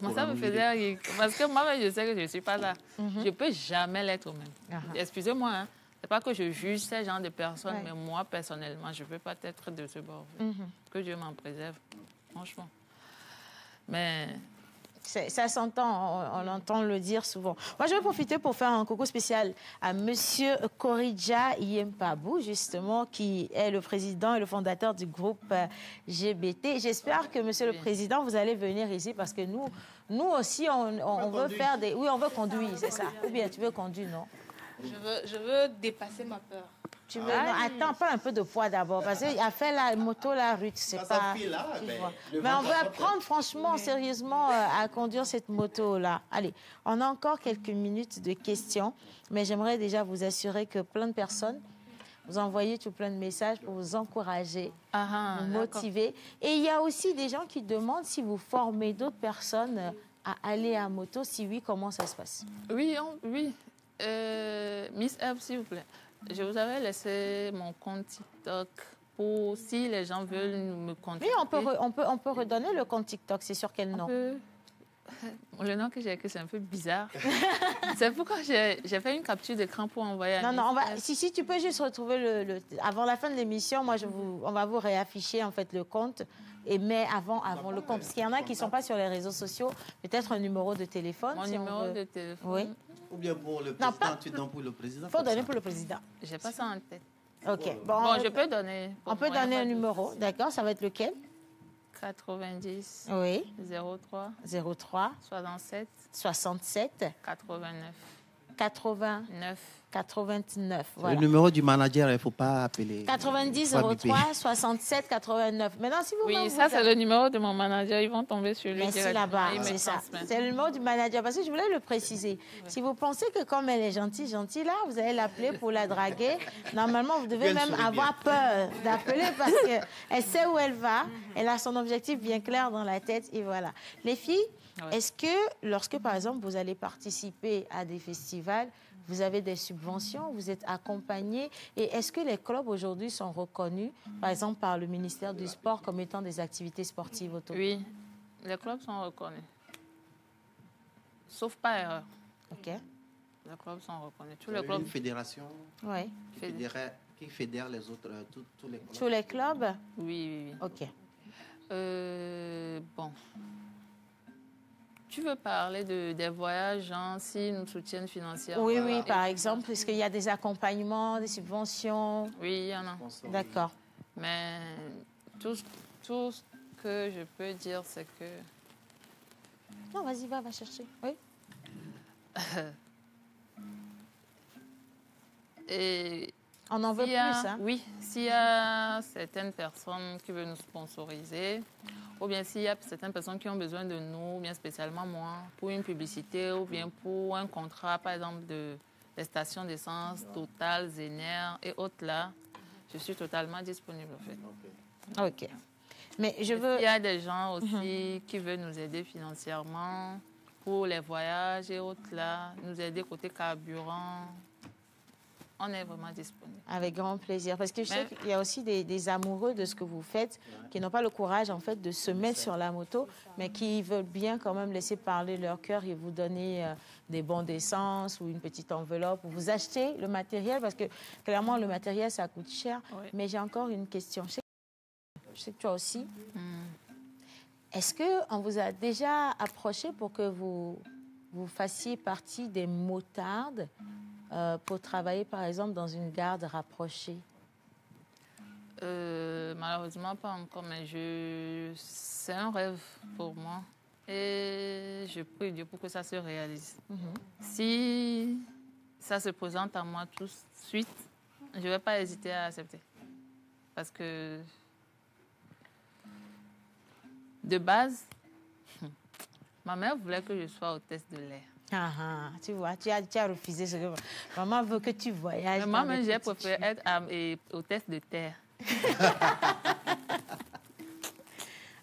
M: Moi, ça me faisait rire. Parce que moi, je sais que je ne suis pas là. Je ne peux jamais l'être même. Excusez-moi, hein. Ce n'est pas que je juge ces gens de personnes, mais moi, personnellement, je ne peux pas être de ce bord. Que Dieu m'en préserve, franchement. Mais
A: Ça s'entend, on entend le dire souvent. Moi, je vais profiter pour faire un coucou spécial à Monsieur Koridja Yempabou, justement, qui est le président et le fondateur du groupe GBT. J'espère que, Monsieur le Président, vous allez venir ici parce que nous aussi, on veut faire des... Oui, on veut conduire, c'est ça. Ou bien tu veux conduire, non?
F: Je veux dépasser ma peur.
A: Tu veux, non, attends, pas un peu de poids d'abord, parce qu'il a fait la moto, la route, c'est pas... Mais on va apprendre franchement, sérieusement, à conduire cette moto-là. Allez, on a encore quelques minutes de questions, mais j'aimerais déjà vous assurer que plein de personnes vous envoyez tout plein de messages pour vous encourager, vous motiver. Et il y a aussi des gens qui demandent si vous formez d'autres personnes à aller à moto. Si oui, comment ça se passe?
M: Oui, oui. Miss Eve, s'il vous plaît. Je vous avais laissé mon compte TikTok pour si les gens veulent me contacter.
A: Oui, on peut redonner le compte TikTok. C'est sur quel nom?
M: Le nom que j'ai écrit, c'est un peu bizarre. C'est pourquoi j'ai fait une capture d'écran pour envoyer à
A: Non, si tu peux juste retrouver avant la fin de l'émission, moi, on va vous réafficher en fait le compte. Mais avant le compte. Parce qu'il y en a qui ne sont pas sur les réseaux sociaux. Peut-être un numéro de téléphone.
M: Mon numéro de téléphone.
A: Oui.
I: Ou bien pour le président, tu donnes pour le président.
A: Il faut donner pour le président.
M: Je n'ai pas ça en tête.
A: OK.
M: Bon, je peux donner.
A: On peut donner un numéro. D'accord, ça va être lequel?
M: 90.
A: Oui.
M: 03.
A: 03.
M: 67.
A: 67.
M: 89.
A: 89. Voilà.
I: Le numéro du manager, il ne faut pas appeler.
A: 90 03 67 89. Maintenant, si vous
M: oui, ça, c'est le numéro de mon manager. Ils vont tomber sur lui.
A: Merci là-bas, c'est ça. C'est le numéro du manager. Parce que je voulais le préciser. Oui. Si vous pensez que comme elle est gentille, là, vous allez l'appeler pour la draguer. Normalement, vous devez même avoir peur d'appeler parce qu'elle sait où elle va. Elle a son objectif bien clair dans la tête. Et voilà. Les filles, est-ce que lorsque, par exemple, vous allez participer à des festivals, vous avez des subventions, vous êtes accompagné. Et est-ce que les clubs aujourd'hui sont reconnus, par exemple, par le ministère du Sport comme étant des activités sportives auto?
M: Oui, les clubs sont reconnus. Sauf pas erreur.
A: OK.
M: Les clubs sont reconnus. Tous les clubs.
I: Une fédération qui fédère les autres, tous les clubs.
A: Tous les clubs?
M: Oui.
A: OK.
M: Bon. Tu veux parler des voyages, s'ils nous soutiennent financièrement?
A: Oui, par exemple. Est-ce qu'il y a des accompagnements, des subventions?
M: Oui, il y en a.
A: D'accord.
M: Mais tout ce que je peux dire, c'est que...
A: Non, vas-y, va chercher. Oui.
M: Et
A: on en veut plus, hein?
M: Oui, s'il y a certaines personnes qui veulent nous sponsoriser, ou bien s'il y a certaines personnes qui ont besoin de nous, ou bien spécialement moi, pour une publicité, ou bien pour un contrat, par exemple, des stations d'essence, Total, Zener et autres là, je suis totalement disponible, en fait.
A: OK. Mais je veux...
M: Il y a des gens aussi qui veulent nous aider financièrement pour les voyages et autres là, nous aider côté carburant. On est vraiment disponible.
A: Avec grand plaisir. Parce que je sais qu'il y a aussi des amoureux de ce que vous faites qui n'ont pas le courage, en fait, de se mettre sur la moto, mais qui veulent bien quand même laisser parler leur cœur et vous donner des bons d'essence ou une petite enveloppe. Ou vous achetez le matériel, parce que clairement, le matériel, ça coûte cher. Oui. Mais j'ai encore une question. Je sais que toi aussi. Est-ce qu'on vous a déjà approché pour que vous fassiez partie des motards pour travailler, par exemple, dans une garde rapprochée?
M: Malheureusement, pas encore, mais c'est un rêve pour moi. Et je prie Dieu pour que ça se réalise. Si ça se présente à moi tout de suite, je ne vais pas hésiter à accepter. Parce que, de base, ma mère voulait que je sois hôtesse de l'air.
A: Tu vois, tu as refusé ce que maman veut que tu voyages.
M: Mais moi, j'ai préféré être hôtesse de terre.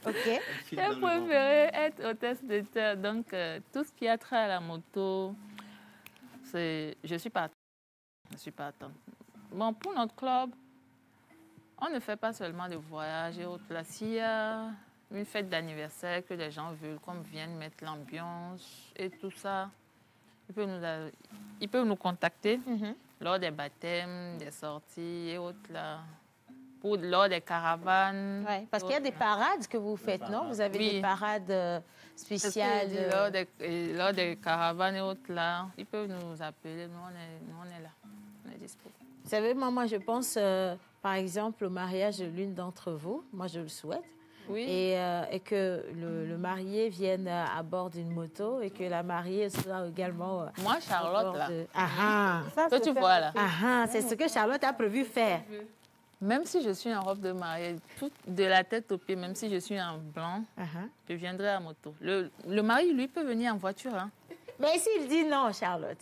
A: OK.
M: J'ai préféré être hôtesse de terre. Donc, tout ce qui a trait à la moto, je suis partante. Bon, pour notre club, on ne fait pas seulement de voyages et autres. Là, s'il y a une fête d'anniversaire que les gens veulent, comme viennent mettre l'ambiance et tout ça, ils peuvent nous contacter lors des baptêmes, des sorties et autres là. lors des caravanes.
A: Ouais, parce qu'il y a des parades que vous faites, non? Vous avez des parades spéciales.
M: Lors des caravanes et autres, là, ils peuvent nous appeler. Nous, on est là. On est dispo.
A: Vous savez, moi, je pense, par exemple, au mariage de l'une d'entre vous. Moi, je le souhaite.
M: Oui.
A: Et que le marié vienne à bord d'une moto et que la mariée soit également...
M: Moi, Charlotte, là.
A: Ça,
M: tu vois, là.
A: C'est ce que Charlotte a prévu faire.
M: Même si je suis en robe de mariée, de la tête aux pieds, même si je suis en blanc, je viendrai à moto. Le mari, lui, peut venir en voiture. Hein.
A: Mais s'il dit non, Charlotte?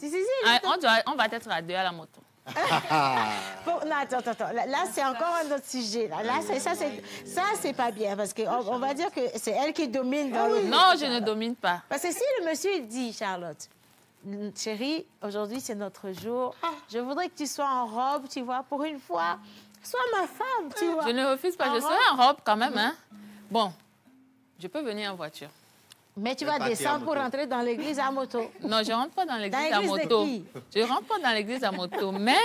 M: On va être à deux à la moto.
A: Non, attends. Là, c'est encore un autre sujet. Là, ça, c'est pas bien. Parce qu'on va dire que c'est elle qui domine.
M: Non, je ne domine pas.
A: Parce que si le monsieur il dit, Charlotte, chérie, aujourd'hui, c'est notre jour. Je voudrais que tu sois en robe, tu vois, pour une fois. Sois ma femme, tu vois.
M: Je ne refuse pas. Je serai en robe quand même. Hein. Bon, je peux venir en voiture.
A: Mais tu vas descendre pour rentrer dans l'église à moto.
M: Non, je ne rentre pas dans l'église à moto. Je ne rentre pas dans l'église à moto, mais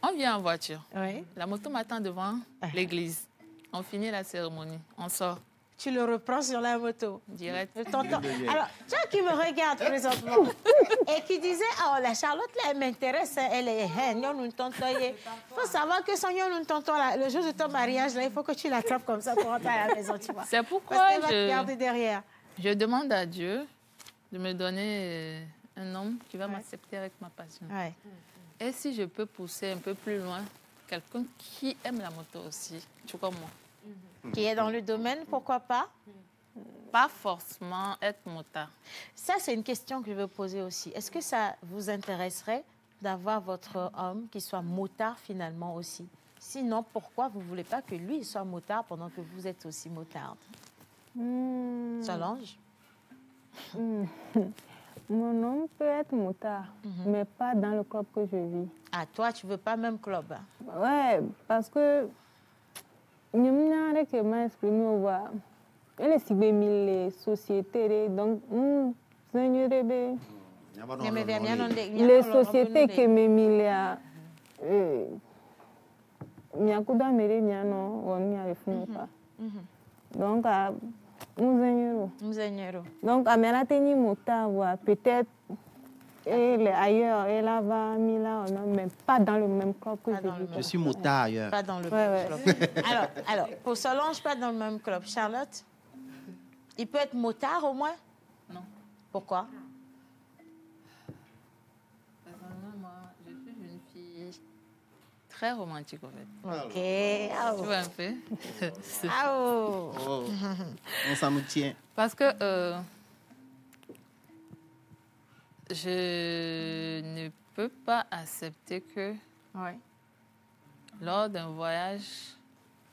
M: on vient en voiture.
A: Oui.
M: La moto m'attend devant l'église. On finit la cérémonie. On sort.
A: Tu le reprends sur la moto.
M: Direct.
A: Alors, toi qui me regardes présentement et qui disait, oh, la Charlotte, là, elle m'intéresse, elle est il faut savoir que son tonton, le jour de ton mariage, là, il faut que tu l'attrapes comme ça pour rentrer à la maison, tu vois.
M: C'est pourquoi
A: parce qu'elle va te garder derrière.
M: Je demande à Dieu de me donner un homme qui va m'accepter avec ma passion.
A: Ouais.
M: Et si je peux pousser un peu plus loin, quelqu'un qui aime la moto aussi, tu vois, moi.
A: Qui est dans le domaine, pourquoi pas?
M: Pas forcément être motard.
A: Ça, c'est une question que je veux poser aussi. Est-ce que ça vous intéresserait d'avoir votre homme qui soit motard finalement aussi? Sinon, pourquoi vous ne voulez pas que lui soit motard pendant que vous êtes aussi motarde? Solange?
L: Mon homme peut être motard, mais pas dans le club que je vis.
A: Ah, toi, tu ne veux pas même club?
L: Ouais, parce que je m'ai exprimé au voir. Elle est si les sociétés, donc les sociétés qui me mis là, donc donc à Mélatini Mota, peut-être elle est ailleurs, elle va Mila, mais pas dans le même club que
I: je suis motard ailleurs.
A: Pas dans le même club. Alors, pour Solange, pas dans le même club. Charlotte, il peut être motard au moins?
M: Non.
A: Pourquoi?
M: Moi, je suis une fille très romantique, en fait.
A: Ok.
M: Tu vois un peu?
I: On s'en tient.
M: Parce que je ne peux pas accepter que lors d'un voyage,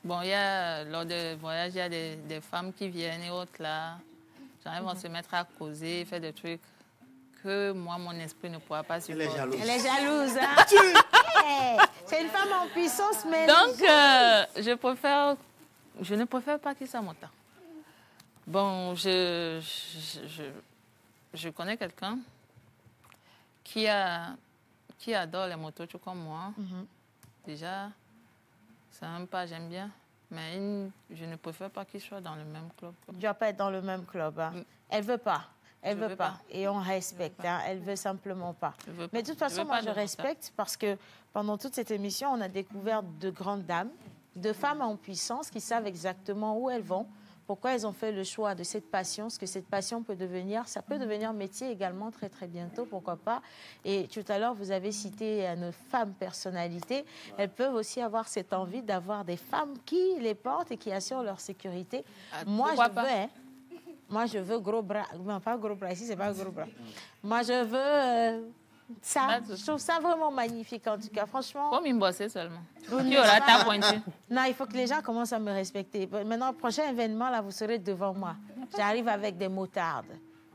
M: lors d'un voyage, il y a des femmes qui viennent et autres là, ils vont se mettre à causer, faire des trucs que moi, mon esprit ne pourra pas supporter.
A: Elle est jalouse. Hein? C'est une femme en puissance, mais...
M: Donc, je ne préfère pas qu'il soit motard. Bon, je connais quelqu'un qui adore les motos, tout comme moi. Déjà, c'est même pas, j'aime bien. Mais je ne préfère pas qu'il soit dans le même club.
A: Il ne doit pas être dans le même club. Hein. Elle ne veut pas. Elle ne veut pas. Et on respecte. Hein. Elle ne veut simplement pas. Mais de toute façon, moi, je respecte parce que pendant toute cette émission, on a découvert de grandes dames, de femmes en puissance qui savent exactement où elles vont, pourquoi elles ont fait le choix de cette passion, ce que cette passion peut devenir. Ça peut devenir métier également très, très bientôt, pourquoi pas. Et tout à l'heure, vous avez cité nos femmes personnalités. Elles peuvent aussi avoir cette envie d'avoir des femmes qui les portent et qui assurent leur sécurité. Moi, je veux... Hein, moi, je veux gros bras. Non, pas gros bras. Ici, c'est pas gros bras. Moi, je veux... ça, je trouve ça vraiment magnifique, en tout cas. Franchement...
M: Comme une bossée seulement. Qui aura ta pointue.
A: Non, il faut que les gens commencent à me respecter. Maintenant, le prochain événement, là, vous serez devant moi. J'arrive avec des motardes.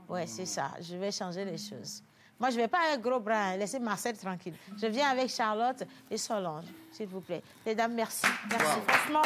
A: Ouais, c'est ça. Je vais changer les choses. Moi, je ne vais pas avec gros bras. Laissez Marcel tranquille. Je viens avec Charlotte et Solange, s'il vous plaît. Mesdames, merci. Merci. Wow. Franchement...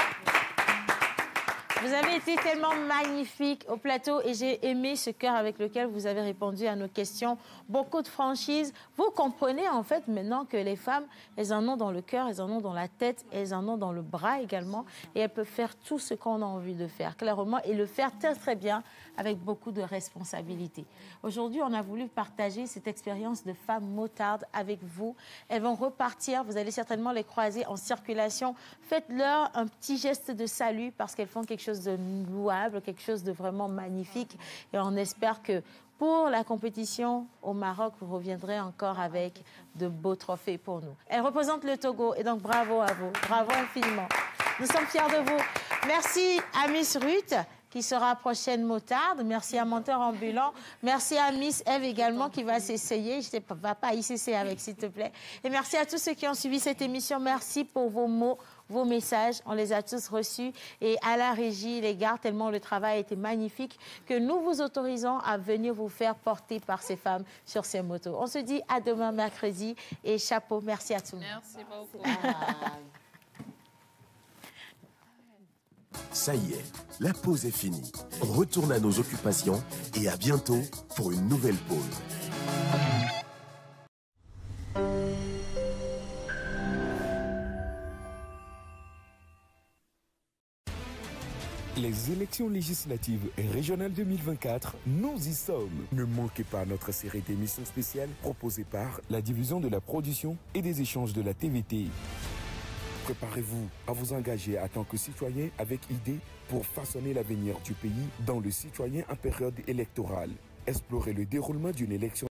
A: Vous avez été tellement magnifique au plateau et j'ai aimé ce cœur avec lequel vous avez répondu à nos questions. Beaucoup de franchise. Vous comprenez en fait maintenant que les femmes, elles en ont dans le cœur, elles en ont dans la tête, elles en ont dans le bras également. Et elles peuvent faire tout ce qu'on a envie de faire, clairement, et le faire très très bien avec beaucoup de responsabilité. Aujourd'hui, on a voulu partager cette expérience de femmes motardes avec vous. Elles vont repartir, vous allez certainement les croiser en circulation. Faites-leur un petit geste de salut parce qu'elles font quelque chose de louable, quelque chose de vraiment magnifique. Et on espère que pour la compétition au Maroc, vous reviendrez encore avec de beaux trophées pour nous. Elles représentent le Togo et donc bravo à vous. Bravo infiniment. Nous sommes fiers de vous. Merci à Miss Ruth qui sera prochaine motarde. Merci à Menteur Ambulant. Merci à Miss Eve également qui va s'essayer. Je ne vais pas y s'essayer avec, s'il te plaît. Et merci à tous ceux qui ont suivi cette émission. Merci pour vos mots, vos messages. On les a tous reçus. Et à la régie, les gars, tellement le travail a été magnifique que nous vous autorisons à venir vous faire porter par ces femmes sur ces motos. On se dit à demain mercredi. Et chapeau, merci à tout le monde.
F: Merci beaucoup.
N: Ça y est, la pause est finie. On retourne à nos occupations et à bientôt pour une nouvelle pause.
C: Les élections législatives et régionales 2024, nous y sommes. Ne manquez pas notre série d'émissions spéciales proposée par la division de la production et des échanges de la TVT. Préparez-vous à vous engager en tant que citoyen avec idée pour façonner l'avenir du pays dans le citoyen en période électorale. Explorez le déroulement d'une élection